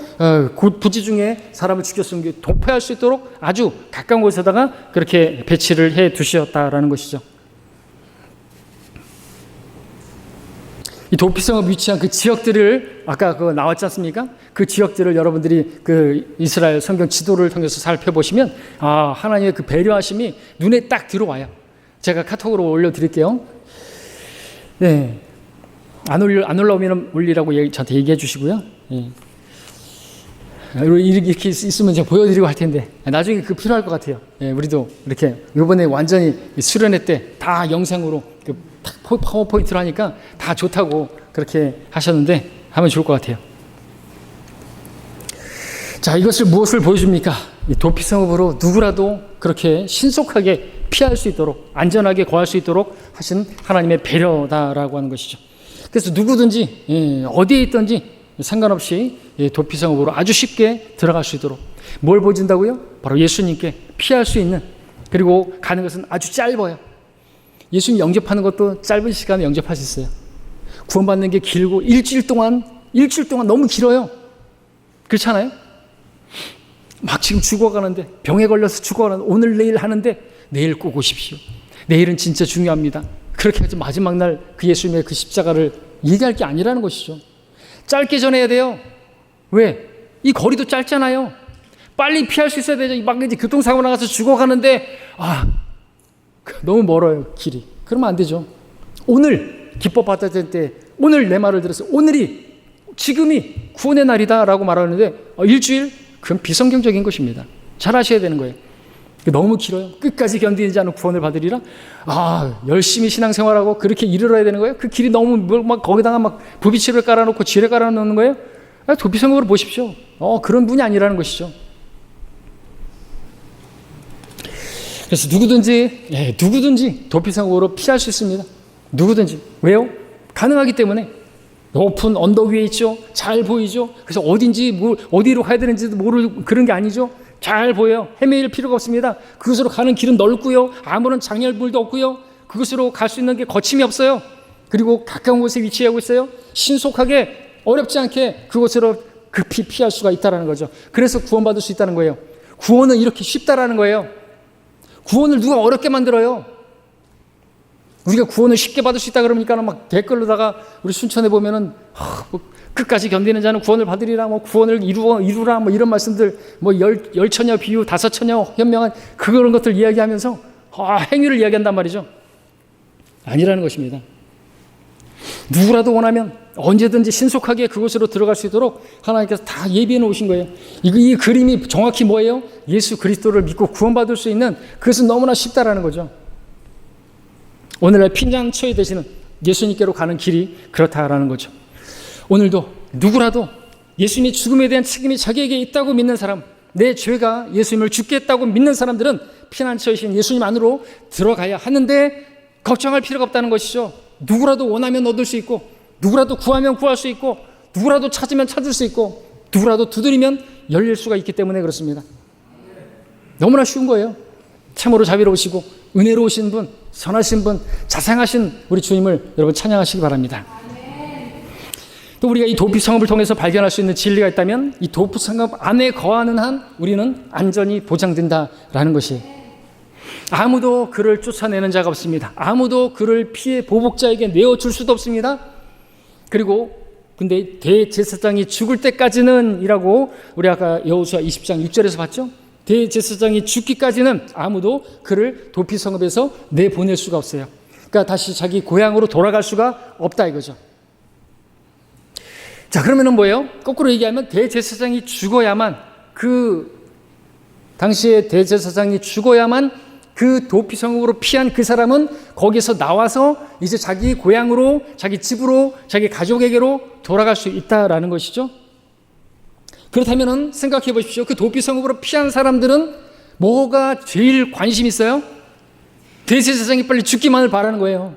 부지중에 사람을 죽였으면 도피할 수 있도록 아주 가까운 곳에다가 그렇게 배치를 해 두셨다라는 것이죠. 이 도피성읍 위치한 그 지역들을 아까 그거 나왔지 않습니까? 그 지역들을 여러분들이 그 이스라엘 성경 지도를 통해서 살펴보시면 하나님의 그 배려하심이 눈에 딱 들어와요. 제가 카톡으로 올려드릴게요. 네. 안 올라오면 올리라고 저한테 얘기해 주시고요. 예. 이렇게 있으면 제가 보여드리고 할 텐데 나중에 그 필요할 것 같아요. 예, 우리도 이렇게 이번에 완전히 수련회 때 다 영상으로 파워포인트로 하니까 다 좋다고 그렇게 하셨는데 하면 좋을 것 같아요. 자, 이것을 무엇을 보여줍니까? 이 도피성읍으로 누구라도 그렇게 신속하게 피할 수 있도록 안전하게 거할 수 있도록 하신 하나님의 배려다라고 하는 것이죠. 그래서 누구든지 어디에 있든지 상관없이 도피성읍으로 아주 쉽게 들어갈 수 있도록 뭘 보여준다고요? 바로 예수님께 피할 수 있는, 그리고 가는 것은 아주 짧아요. 예수님 영접하는 것도 짧은 시간에 영접할 수 있어요. 구원받는 게 길고 일주일 동안 너무 길어요. 그렇지 않아요? 막 지금 죽어가는데, 병에 걸려서 죽어가는데 오늘 내일 하는데 내일 꼭 오십시오. 내일은 진짜 중요합니다. 그렇게 해서 마지막 날 그 예수님의 그 십자가를 얘기할 게 아니라는 것이죠. 짧게 전해야 돼요. 왜? 이 거리도 짧잖아요. 빨리 피할 수 있어야 되죠. 막 이제 교통사고 나가서 죽어가는데 너무 멀어요, 길이. 그러면 안 되죠. 오늘 기뻐 받아야 될 때, 오늘 내 말을 들었어요. 오늘이, 지금이 구원의 날이다라고 말하는데 일주일? 그건 비성경적인 것입니다. 잘 아셔야 되는 거예요. 너무 길어요. 끝까지 견디지 않은 구원을 받으리라. 열심히 신앙생활하고 그렇게 이르러야 되는 거예요. 그 길이 너무 막 거기다가 막 부비치를 깔아놓고 지뢰 깔아놓는 거예요. 도피성읍으로 보십시오. 그런 분이 아니라는 것이죠. 그래서 누구든지 도피성읍으로 피할 수 있습니다. 누구든지. 왜요? 가능하기 때문에. 높은 언덕 위에 있죠. 잘 보이죠. 그래서 어디로 가야 되는지도 모르는 그런 게 아니죠. 잘 보여요. 헤매일 필요가 없습니다. 그곳으로 가는 길은 넓고요. 아무런 장애물도 없고요. 그곳으로 갈 수 있는 게 거침이 없어요. 그리고 가까운 곳에 위치하고 있어요. 신속하게 어렵지 않게 그곳으로 급히 피할 수가 있다는 거죠. 그래서 구원받을 수 있다는 거예요. 구원은 이렇게 쉽다라는 거예요. 구원을 누가 어렵게 만들어요? 우리가 구원을 쉽게 받을 수 있다 그러니까 막 댓글로다가 우리 순천에 보면은 끝까지 견디는 자는 구원을 받으리라, 구원을 이루라, 이런 말씀들, 열처녀 비유, 다섯처녀 현명한 그런 것들 이야기하면서 행위를 이야기한단 말이죠. 아니라는 것입니다. 누구라도 원하면 언제든지 신속하게 그곳으로 들어갈 수 있도록 하나님께서 다 예비해 놓으신 거예요. 이 그림이 정확히 뭐예요? 예수 그리스도를 믿고 구원받을 수 있는, 그것은 너무나 쉽다라는 거죠. 오늘날 피난처에 되시는 예수님께로 가는 길이 그렇다라는 거죠. 오늘도 누구라도 예수님의 죽음에 대한 책임이 자기에게 있다고 믿는 사람, 내 죄가 예수님을 죽게 했다고 믿는 사람들은 피난처이신 예수님 안으로 들어가야 하는데 걱정할 필요가 없다는 것이죠. 누구라도 원하면 얻을 수 있고, 누구라도 구하면 구할 수 있고, 누구라도 찾으면 찾을 수 있고, 누구라도 두드리면 열릴 수가 있기 때문에 그렇습니다. 너무나 쉬운 거예요. 참으로 자비로우시고 은혜로우신 분, 선하신 분, 자상하신 우리 주님을 여러분 찬양하시기 바랍니다. 또 우리가 이 도피성읍을 통해서 발견할 수 있는 진리가 있다면 이 도피성읍 안에 거하는 한 우리는 안전이 보장된다라는 것이, 아무도 그를 쫓아내는 자가 없습니다. 아무도 그를 피해 보복자에게 내어줄 수도 없습니다. 그리고 근데 대제사장이 죽을 때까지는 이라고 우리 아까 여호수아 20장 6절에서 봤죠? 대제사장이 죽기까지는 아무도 그를 도피성읍에서 내보낼 수가 없어요. 그러니까 다시 자기 고향으로 돌아갈 수가 없다 이거죠. 자, 그러면은 뭐예요? 거꾸로 얘기하면 대제사장이 죽어야만, 그 당시에 대제사장이 죽어야만 그 도피성읍으로 피한 그 사람은 거기서 나와서 이제 자기 고향으로, 자기 집으로, 자기 가족에게로 돌아갈 수 있다라는 것이죠. 그렇다면은 생각해 보십시오. 그 도피성읍으로 피한 사람들은 뭐가 제일 관심 있어요? 대제사장이 빨리 죽기만을 바라는 거예요.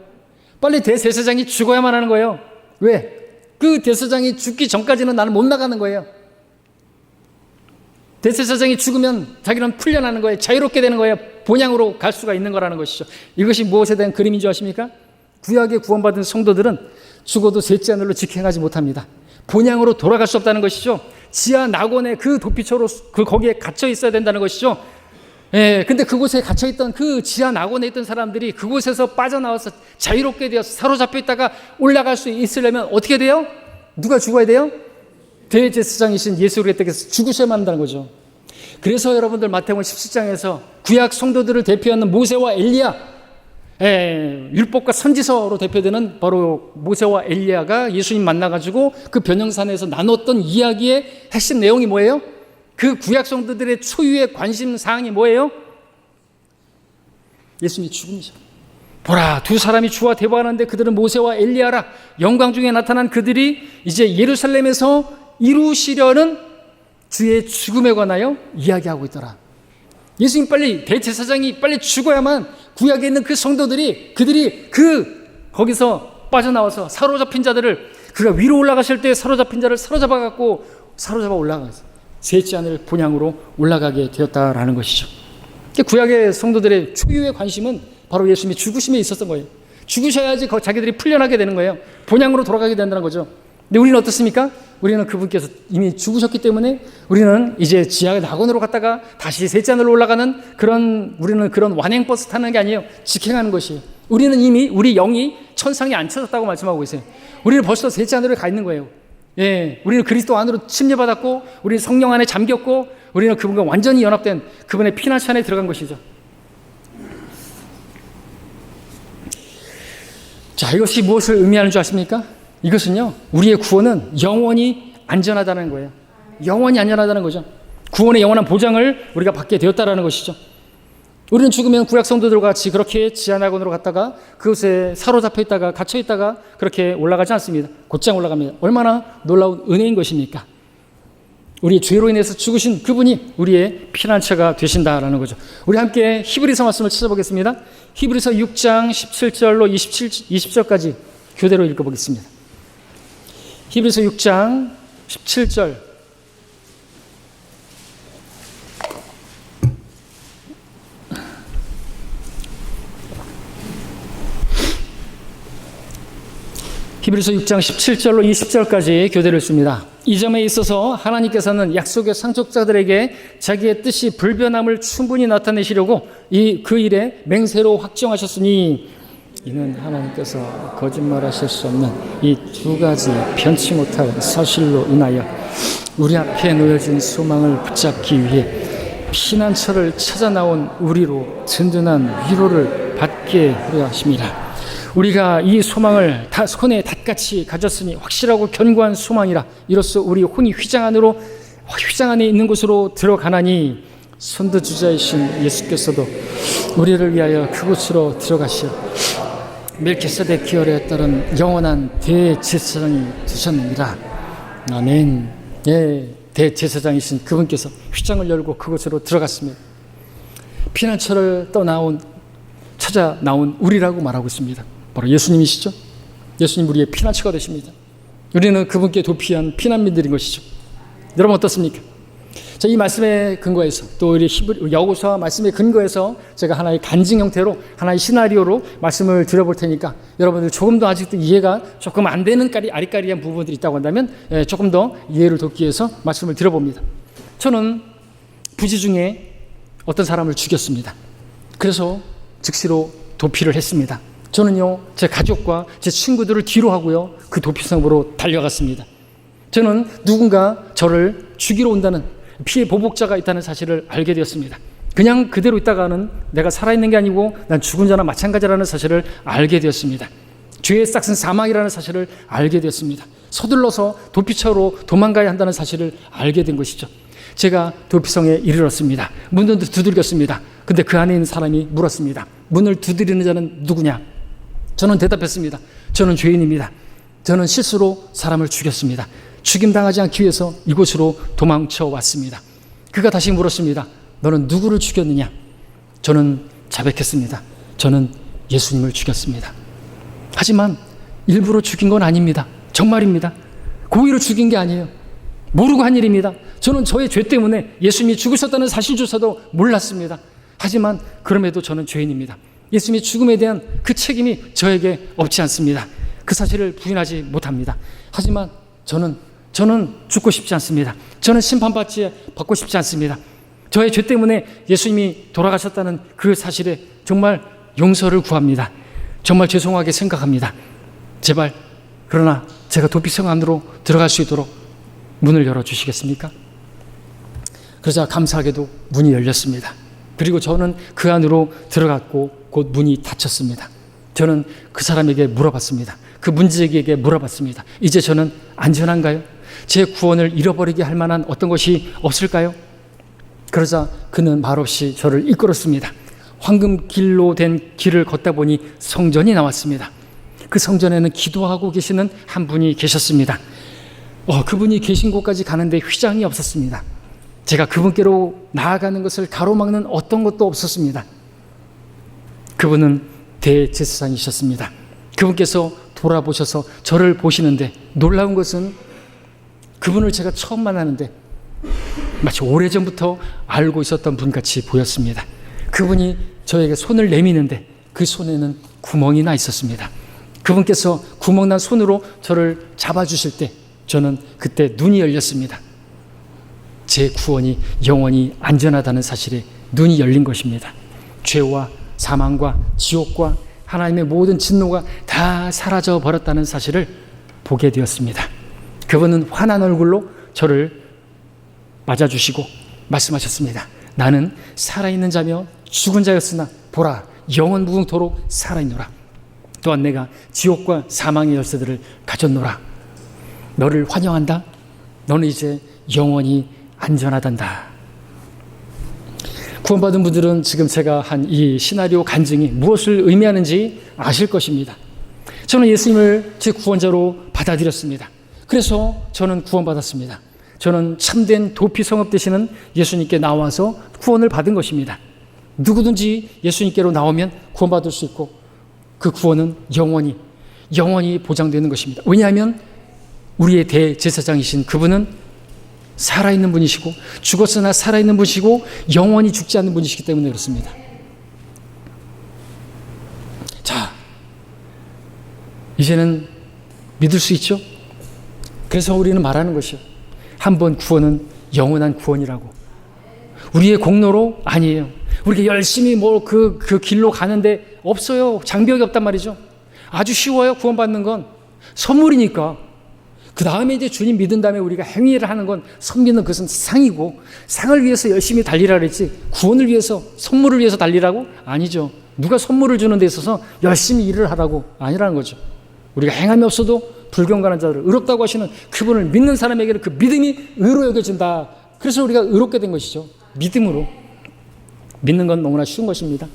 빨리 대제사장이 죽어야만 하는 거예요. 왜? 그 대제사장이 죽기 전까지는 나는 못 나가는 거예요. 대제사장이 죽으면 자기는 풀려나는 거예요. 자유롭게 되는 거예요. 본향으로 갈 수가 있는 거라는 것이죠. 이것이 무엇에 대한 그림인 줄 아십니까? 구약에 구원받은 성도들은 죽어도 셋째 하늘로 직행하지 못합니다. 본향으로 돌아갈 수 없다는 것이죠. 지하 낙원의 그 도피처로 거기에 갇혀 있어야 된다는 것이죠. 예, 근데 그곳에 갇혀있던 그 지하 낙원에 있던 사람들이 그곳에서 빠져나와서 자유롭게 되어서 사로잡혀 있다가 올라갈 수 있으려면 어떻게 돼요? 누가 죽어야 돼요? 대제사장이신 예수 그리스도께서 죽으셔야만 한다는 거죠. 그래서 여러분들 마태복음 17장에서 구약 성도들을 대표하는 모세와 엘리야, 율법과 선지서로 대표되는 바로 모세와 엘리야가 예수님 만나가지고 그 변형산에서 나눴던 이야기의 핵심 내용이 뭐예요? 그 구약 성도들의 초유의 관심 사항이 뭐예요? 예수님의 죽음이죠. 보라, 두 사람이 주와 대화하는데 그들은 모세와 엘리야라. 영광 중에 나타난 그들이 이제 예루살렘에서 이루시려는 주의 죽음에 관하여 이야기하고 있더라. 예수님 빨리, 대제사장이 빨리 죽어야만 구약에 있는 그 성도들이, 그들이 거기서 빠져나와서 사로잡힌 자들을, 그가 위로 올라가실 때 사로잡힌 자를 사로잡아 올라가서 셋째 하늘 본향으로 올라가게 되었다라는 것이죠. 구약의 성도들의 초유의 관심은 바로 예수님이 죽으심에 있었던 거예요. 죽으셔야지 자기들이 풀려나게 되는 거예요. 본향으로 돌아가게 된다는 거죠. 근데 우리는 어떻습니까? 우리는 그분께서 이미 죽으셨기 때문에 우리는 이제 지하 낙원으로 갔다가 다시 셋째 하늘로 올라가는 우리는 그런 완행버스 타는 게 아니에요. 직행하는 것이에요. 우리는 이미 우리 영이 천상에 앉혀졌다고 말씀하고 있어요. 우리는 벌써 셋째 하늘에 가 있는 거예요. 예, 우리는 그리스도 안으로 침례받았고, 우리는 성령 안에 잠겼고, 우리는 그분과 완전히 연합된 그분의 피난처 안에 들어간 것이죠. 자, 이것이 무엇을 의미하는 줄 아십니까? 이것은요, 우리의 구원은 영원히 안전하다는 거예요. 영원히 안전하다는 거죠. 구원의 영원한 보장을 우리가 받게 되었다는 것이죠. 우리는 죽으면 구약 성도들과 같이 그렇게 지하낙원으로 갔다가 그곳에 사로잡혀 있다가 갇혀 있다가 그렇게 올라가지 않습니다. 곧장 올라갑니다. 얼마나 놀라운 은혜인 것입니까? 우리의 죄로 인해서 죽으신 그분이 우리의 피난처가 되신다라는 거죠. 우리 함께 히브리서 말씀을 찾아보겠습니다. 히브리서 6장 17절로 20절까지 교대로 읽어보겠습니다. 히브리서 6장 17절. 히브리서 6장 17절로 20절까지 교대를 씁니다. 이 점에 있어서 하나님께서는 약속의 상속자들에게 자기의 뜻이 불변함을 충분히 나타내시려고 그 일에 맹세로 확정하셨으니, 이는 하나님께서 거짓말하실 수 없는 이 두 가지 변치 못할 사실로 인하여 우리 앞에 놓여진 소망을 붙잡기 위해 피난처를 찾아 나온 우리로 든든한 위로를 받게 하려 하심이라. 우리가 이 소망을 손에 닷같이 가졌으니 확실하고 견고한 소망이라. 이로써 우리 혼이 휘장 안에 있는 곳으로 들어가나니, 선두주자이신 예수께서도 우리를 위하여 그곳으로 들어가시어 멜키세덱 계열에 따른 영원한 대제사장이 되셨느니라. 아멘. 예, 대제사장이신 그분께서 휘장을 열고 그곳으로 들어갔습니다. 피난처를 찾아 나온 우리라고 말하고 있습니다. 바로 예수님이시죠. 예수님 우리의 피난처가 되십니다. 우리는 그분께 도피한 피난민들인 것이죠. 여러분 어떻습니까? 자, 이 말씀에 근거해서, 또 우리 여호수아 말씀에 근거해서 제가 하나의 간증 형태로, 하나의 시나리오로 말씀을 드려볼 테니까 여러분들 조금 더 아직도 이해가 조금 안 되는 아리까리한 부분들이 있다고 한다면 조금 더 이해를 돕기 위해서 말씀을 드려봅니다. 저는 부지 중에 어떤 사람을 죽였습니다. 그래서 즉시로 도피를 했습니다. 저는요, 제 가족과 제 친구들을 뒤로 하고요, 그 도피성으로 달려갔습니다. 저는 누군가 저를 죽이러 온다는, 피해 보복자가 있다는 사실을 알게 되었습니다. 그냥 그대로 있다가는 내가 살아있는 게 아니고 난 죽은 자나 마찬가지라는 사실을 알게 되었습니다. 죄의 싹은 사망이라는 사실을 알게 되었습니다. 서둘러서 도피처로 도망가야 한다는 사실을 알게 된 것이죠. 제가 도피성에 이르렀습니다. 문을 두들겼습니다. 근데 그 안에 있는 사람이 물었습니다. 문을 두드리는 자는 누구냐? 저는 대답했습니다. 저는 죄인입니다. 저는 실수로 사람을 죽였습니다. 죽임당하지 않기 위해서 이곳으로 도망쳐 왔습니다. 그가 다시 물었습니다. 너는 누구를 죽였느냐? 저는 자백했습니다. 저는 예수님을 죽였습니다. 하지만 일부러 죽인 건 아닙니다. 정말입니다. 고의로 죽인 게 아니에요. 모르고 한 일입니다. 저는 저의 죄 때문에 예수님이 죽으셨다는 사실조차도 몰랐습니다. 하지만 그럼에도 저는 죄인입니다. 예수님의 죽음에 대한 그 책임이 저에게 없지 않습니다. 그 사실을 부인하지 못합니다. 하지만 저는 죽고 싶지 않습니다. 저는 받고 싶지 않습니다. 저의 죄 때문에 예수님이 돌아가셨다는 그 사실에 정말 용서를 구합니다. 정말 죄송하게 생각합니다. 제발 그러나 제가 도피성 안으로 들어갈 수 있도록 문을 열어주시겠습니까? 그러자 감사하게도 문이 열렸습니다. 그리고 저는 그 안으로 들어갔고 곧 문이 닫혔습니다. 저는 그 사람에게 물어봤습니다. 그 문지기에게 물어봤습니다. 이제 저는 안전한가요? 제 구원을 잃어버리게 할 만한 어떤 것이 없을까요? 그러자 그는 말없이 저를 이끌었습니다. 황금길로 된 길을 걷다 보니 성전이 나왔습니다. 그 성전에는 기도하고 계시는 한 분이 계셨습니다. 그분이 계신 곳까지 가는데 휘장이 없었습니다. 제가 그분께로 나아가는 것을 가로막는 어떤 것도 없었습니다. 그분은 대제사장이셨습니다. 그분께서 돌아보셔서 저를 보시는데 놀라운 것은 그분을 제가 처음 만나는데 마치 오래전부터 알고 있었던 분같이 보였습니다. 그분이 저에게 손을 내미는데 그 손에는 구멍이 나 있었습니다. 그분께서 구멍난 손으로 저를 잡아주실 때 저는 그때 눈이 열렸습니다. 제 구원이 영원히 안전하다는 사실에 눈이 열린 것입니다. 죄와 사망과 지옥과 하나님의 모든 진노가 다 사라져 버렸다는 사실을 보게 되었습니다. 그분은 환한 얼굴로 저를 맞아주시고 말씀하셨습니다. 나는 살아있는 자며 죽은 자였으나 보라 영원 무궁토록 살아있노라. 또한 내가 지옥과 사망의 열쇠들을 가졌노라. 너를 환영한다. 너는 이제 영원히 안전하단다. 구원받은 분들은 지금 제가 한 이 시나리오 간증이 무엇을 의미하는지 아실 것입니다. 저는 예수님을 제 구원자로 받아들였습니다. 그래서 저는 구원받았습니다. 저는 참된 도피 성읍 되시는 예수님께 나와서 구원을 받은 것입니다. 누구든지 예수님께로 나오면 구원받을 수 있고 그 구원은 영원히 보장되는 것입니다. 왜냐하면 우리의 대제사장이신 그분은 살아있는 분이시고 죽었으나 살아있는 분이시고 영원히 죽지 않는 분이시기 때문에 그렇습니다. 자, 이제는 믿을 수 있죠? 그래서 우리는 말하는 것이요. 한번 구원은 영원한 구원이라고. 우리의 공로로 아니에요. 우리가 열심히 그 길로 가는데 없어요. 장벽이 없단 말이죠. 아주 쉬워요. 구원받는 건 선물이니까. 그 다음에 이제 주님 믿은 다음에 우리가 행위를 하는 건 섬기는 것은 상이고 상을 위해서 열심히 달리라 그랬지 구원을 위해서 선물을 위해서 달리라고? 아니죠. 누가 선물을 주는 데 있어서 열심히 일을 하라고? 아니라는 거죠. 우리가 행함이 없어도 불경건한 자들을 의롭다고 하시는 그분을 믿는 사람에게는 그 믿음이 의로 여겨진다. 그래서 우리가 의롭게 된 것이죠. 믿음으로. 믿는 건 너무나 쉬운 것입니다.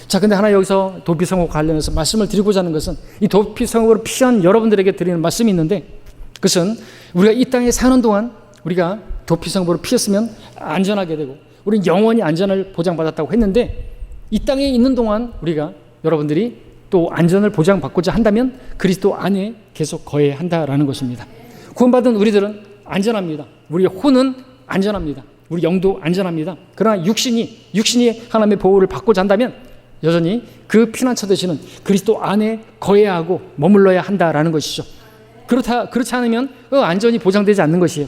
자, 근데 하나 여기서 도피성읍 관련해서 말씀을 드리고자 하는 것은 이 도피성읍으로 피한 여러분들에게 드리는 말씀이 있는데 그것은 우리가 이 땅에 사는 동안 우리가 도피성읍으로 피했으면 안전하게 되고 우리는 영원히 안전을 보장받았다고 했는데 이 땅에 있는 동안 우리가 여러분들이 또 안전을 보장받고자 한다면 그리스도 안에 계속 거해야 한다라는 것입니다. 구원받은 우리들은 안전합니다. 우리의 혼은 안전합니다. 우리 영도 안전합니다. 그러나 육신이 하나님의 보호를 받고자 한다면 여전히 그 피난처 되시는 그리스도 안에 거해야 하고 머물러야 한다라는 것이죠. 그렇지 않으면 안전이 보장되지 않는 것이에요.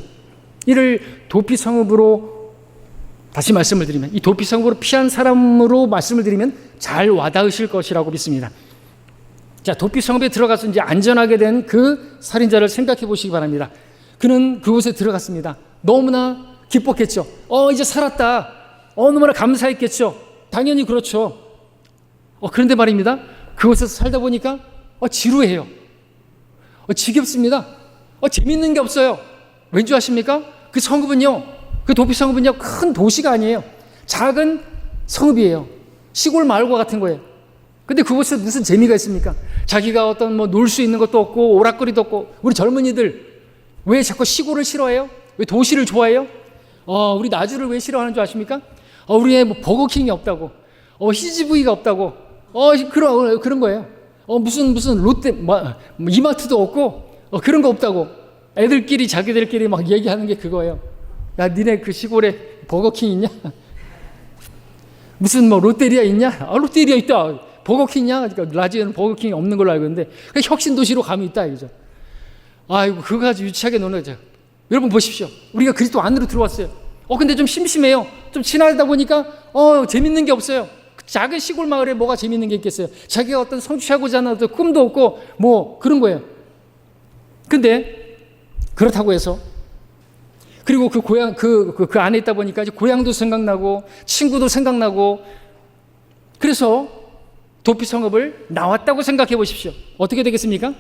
이를 도피성읍으로 다시 말씀을 드리면 이 도피성읍으로 피한 사람으로 말씀을 드리면 잘 와닿으실 것이라고 믿습니다. 자, 도피성읍에 들어가서 이제 안전하게 된 그 살인자를 생각해 보시기 바랍니다. 그는 그곳에 들어갔습니다. 너무나 기뻤겠죠. 이제 살았다. 너무나 감사했겠죠. 당연히 그렇죠. 그런데 말입니다. 그곳에서 살다 보니까 지루해요. 지겹습니다. 재밌는 게 없어요. 왠지 아십니까? 그 성읍은요, 그 도피 성읍은요, 큰 도시가 아니에요. 작은 성읍이에요. 시골 마을과 같은 거예요. 근데 그곳에 무슨 재미가 있습니까? 자기가 어떤 놀 수 있는 것도 없고, 오락거리도 없고, 우리 젊은이들 왜 자꾸 시골을 싫어해요? 왜 도시를 좋아해요? 우리 나주를 왜 싫어하는 줄 아십니까? 우리의 버거킹이 없다고, CGV가 없다고, 그런 거예요. 무슨 롯데 이마트도 없고 그런 거 없다고 애들끼리 자기들끼리 막 얘기하는 게 그거예요. 야, 니네 그 시골에 버거킹 있냐? 무슨 롯데리아 있냐? 롯데리아 있다. 버거킹이냐? 그러니까 라지에는 버거킹이 없는 걸로 알고 있는데 혁신 도시로 가면 있다 이거죠. 아이고 그거 가지고 유치하게 노는 거죠. 여러분 보십시오. 우리가 그리스도 안으로 들어왔어요. 근데 좀 심심해요. 좀 지나다 보니까 재밌는 게 없어요. 작은 시골 마을에 뭐가 재밌는 게 있겠어요? 자기가 어떤 성취하고자 하는 어떤 꿈도 없고 뭐 그런 거예요. 근데 그렇다고 해서 그리고 그 고향 그 안에 있다 보니까 이제 고향도 생각나고 친구도 생각나고 그래서 도피 성읍을 나왔다고 생각해 보십시오. 어떻게 되겠습니까?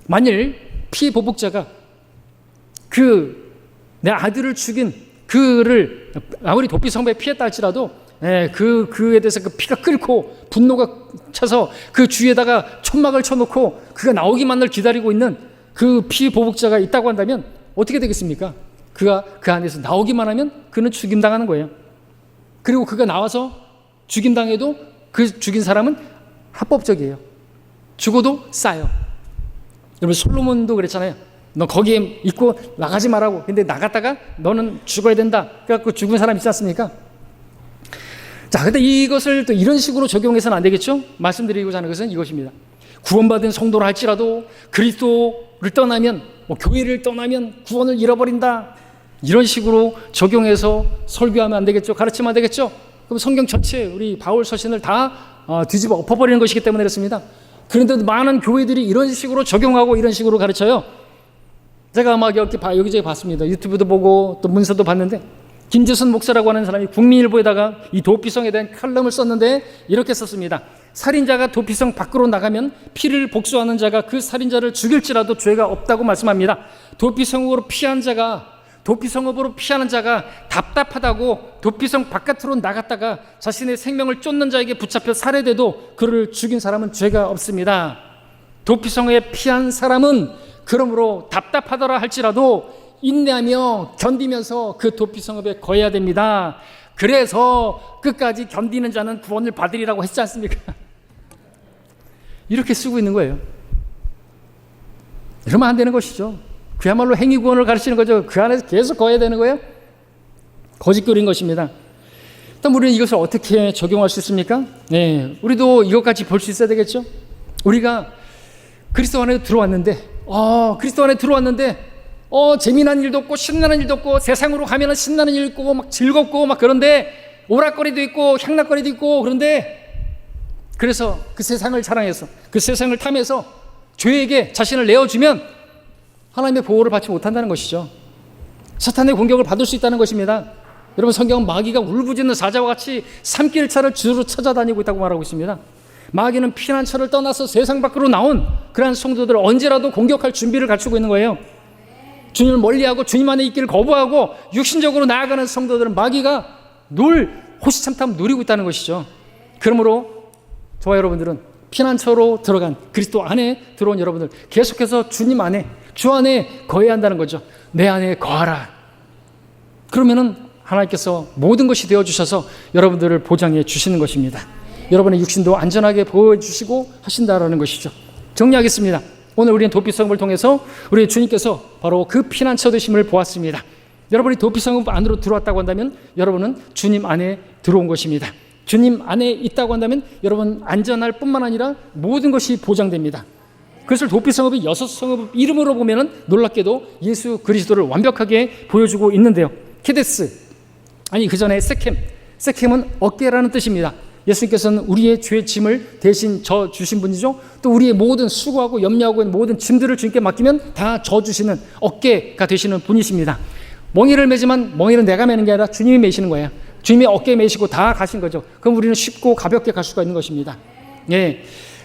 만일 피보복자가 내 아들을 죽인 그를 아무리 도피 성읍에 피했다 할지라도 그에 대해서 그 피가 끓고 분노가 차서 그 주위에다가 천막을 쳐놓고 그가 나오기만을 기다리고 있는 그 피보복자가 있다고 한다면 어떻게 되겠습니까? 그가 그 안에서 나오기만 하면 그는 죽임당하는 거예요. 그리고 그가 나와서 죽임당해도 그 죽인 사람은 합법적이에요. 죽어도 싸요. 여러분 솔로몬도 그랬잖아요. 너 거기에 있고 나가지 말라고. 근데 나갔다가 너는 죽어야 된다. 그래갖고 죽은 사람 있지 않습니까? 자, 근데 이것을 또 이런 식으로 적용해서는 안 되겠죠? 말씀드리고자 하는 것은 이것입니다. 구원받은 성도라 할지라도 그리스도를 떠나면 교회를 떠나면 구원을 잃어버린다. 이런 식으로 적용해서 설교하면 안 되겠죠? 가르치면 안 되겠죠? 그럼 성경 전체 우리 바울 서신을 다 뒤집어 엎어버리는 것이기 때문에 그렇습니다. 그런데 많은 교회들이 이런 식으로 적용하고 이런 식으로 가르쳐요. 제가 막 여기저기 봤습니다. 유튜브도 보고 또 문서도 봤는데 김재선 목사라고 하는 사람이 국민일보에다가 이 도피성에 대한 칼럼을 썼는데 이렇게 썼습니다. 살인자가 도피성 밖으로 나가면 피를 복수하는 자가 그 살인자를 죽일지라도 죄가 없다고 말씀합니다. 도피성으로 피하는 자가 답답하다고 도피성 바깥으로 나갔다가 자신의 생명을 쫓는 자에게 붙잡혀 살해돼도 그를 죽인 사람은 죄가 없습니다. 도피성에 피한 사람은 그러므로 답답하더라 할지라도 인내하며 견디면서 그 도피성읍에 거해야 됩니다. 그래서 끝까지 견디는 자는 구원을 받으리라고 했지 않습니까? 이렇게 쓰고 있는 거예요. 이러면 안 되는 것이죠. 그야말로 행위구원을 가르치는 거죠. 그 안에서 계속 거해야 되는 거예요. 거짓교리인 것입니다. 그럼 우리는 이것을 어떻게 적용할 수 있습니까? 우리도 이것까지 볼 수 있어야 되겠죠. 우리가 그리스도 안에 들어왔는데 재미난 일도 없고 신나는 일도 없고 세상으로 가면은 신나는 일 있고 막 즐겁고 막 그런데 오락거리도 있고 향락거리도 있고 그런데 그래서 그 세상을 자랑해서 그 세상을 탐해서 죄에게 자신을 내어주면 하나님의 보호를 받지 못한다는 것이죠. 사탄의 공격을 받을 수 있다는 것입니다. 여러분 성경은 마귀가 울부짖는 사자와 같이 산길차를 주로 찾아다니고 있다고 말하고 있습니다. 마귀는 피난처를 떠나서 세상 밖으로 나온 그러한 성도들을 언제라도 공격할 준비를 갖추고 있는 거예요. 주님을 멀리하고 주님 안에 있기를 거부하고 육신적으로 나아가는 성도들은 마귀가 호시참탐 누리고 있다는 것이죠. 그러므로 저와 여러분들은 피난처로 들어간 그리스도 안에 들어온 여러분들 계속해서 주님 안에 주 안에 거해야 한다는 거죠. 내 안에 거하라. 그러면은 하나님께서 모든 것이 되어주셔서 여러분들을 보장해 주시는 것입니다. 여러분의 육신도 안전하게 보호해주시고 하신다라는 것이죠. 정리하겠습니다. 오늘 우리는 도피성읍을 통해서 우리 주님께서 바로 그 피난처 되심을 보았습니다. 여러분이 도피성읍 안으로 들어왔다고 한다면 여러분은 주님 안에 들어온 것입니다. 주님 안에 있다고 한다면 여러분 안전할 뿐만 아니라 모든 것이 보장됩니다. 그것을 도피성읍이 6성읍 이름으로 보면은 놀랍게도 예수 그리스도를 완벽하게 보여주고 있는데요. 케데스, 그 전에 세켐은 어깨라는 뜻입니다. 예수님께서는 우리의 죄의 짐을 대신 져 주신 분이죠. 또 우리의 모든 수고하고 염려하고 있는 모든 짐들을 주님께 맡기면 다 져 주시는 어깨가 되시는 분이십니다. 멍에를 매지만 멍에는 내가 매는 게 아니라 주님이 매시는 거예요. 주님이 어깨에 매시고 다 가신 거죠. 그럼 우리는 쉽고 가볍게 갈 수가 있는 것입니다.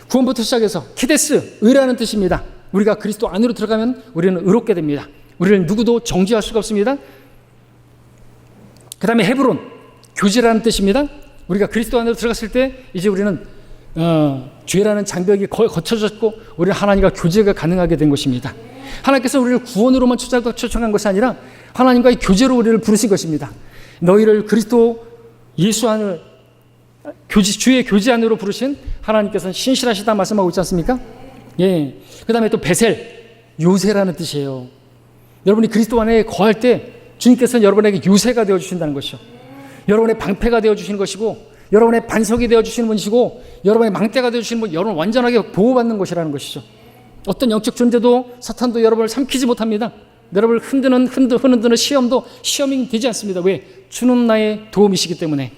구원부터 시작해서 키데스, 의라는 뜻입니다. 우리가 그리스도 안으로 들어가면 우리는 의롭게 됩니다. 우리를 누구도 정죄할 수가 없습니다. 그 다음에 헤브론, 교제라는 뜻입니다. 우리가 그리스도 안으로 들어갔을 때 이제 우리는 죄라는 장벽이 거쳐졌고 우리는 하나님과 교제가 가능하게 된 것입니다. 하나님께서 우리를 구원으로만 초청한 것이 아니라 하나님과의 교제로 우리를 부르신 것입니다. 너희를 그리스도 예수 안을 주의 교제 안으로 부르신 하나님께서는 신실하시다 말씀하고 있지 않습니까? 그 다음에 또 베셀, 요새라는 뜻이에요. 여러분이 그리스도 안에 거할 때 주님께서는 여러분에게 요새가 되어주신다는 것이죠. 여러분의 방패가 되어주시는 것이고 여러분의 반석이 되어주시는 분이시고 여러분의 망대가 되어주시는 분, 여러분 완전하게 보호받는 것이라는 것이죠. 어떤 영적 존재도 사탄도 여러분을 삼키지 못합니다. 여러분을 흔드는 시험도 시험이 되지 않습니다. 왜? 주는 나의 도움이시기 때문에.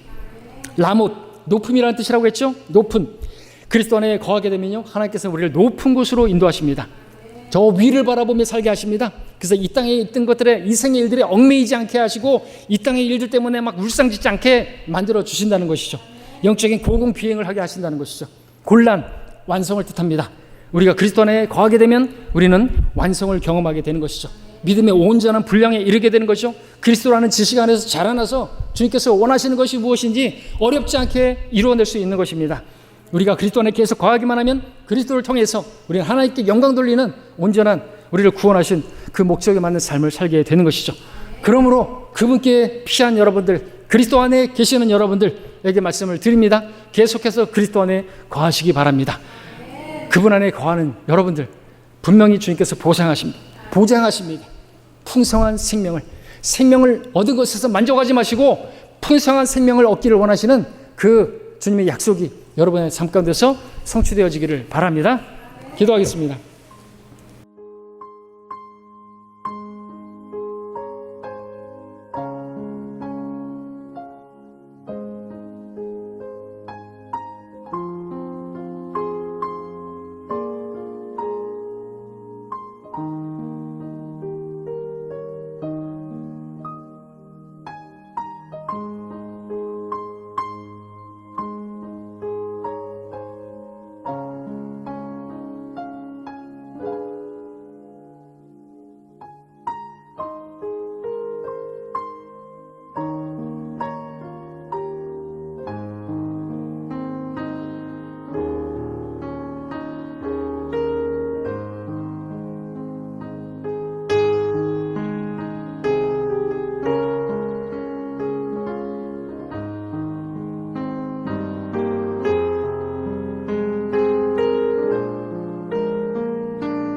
라못, 높음이라는 뜻이라고 했죠. 높은. 그리스도 안에 거하게 되면요, 하나님께서 우리를 높은 곳으로 인도하십니다. 저 위를 바라보며 살게 하십니다. 그래서 이 땅에 있던 것들에, 이 생의 일들에 얽매이지 않게 하시고 이 땅의 일들 때문에 막 울상짓지 않게 만들어 주신다는 것이죠. 영적인 고공비행을 하게 하신다는 것이죠. 곤란, 완성을 뜻합니다. 우리가 그리스도 안에 거하게 되면 우리는 완성을 경험하게 되는 것이죠. 믿음의 온전한 분량에 이르게 되는 것이죠. 그리스도라는 지식 안에서 자라나서 주님께서 원하시는 것이 무엇인지 어렵지 않게 이루어낼 수 있는 것입니다. 우리가 그리스도 안에 계속 거하기만 하면 그리스도를 통해서 우리는 하나님께 영광 돌리는 온전한, 우리를 구원하신 그 목적에 맞는 삶을 살게 되는 것이죠. 그러므로 그분께 피한 여러분들, 그리스도 안에 계시는 여러분들에게 말씀을 드립니다. 계속해서 그리스도 안에 거하시기 바랍니다. 그분 안에 거하는 여러분들 분명히 주님께서 보장하십니다. 풍성한 생명을 얻은 것에서 만족하지 마시고 풍성한 생명을 얻기를 원하시는 그 주님의 약속이 여러분의 삶 가운데서 성취되어지기를 바랍니다. 기도하겠습니다.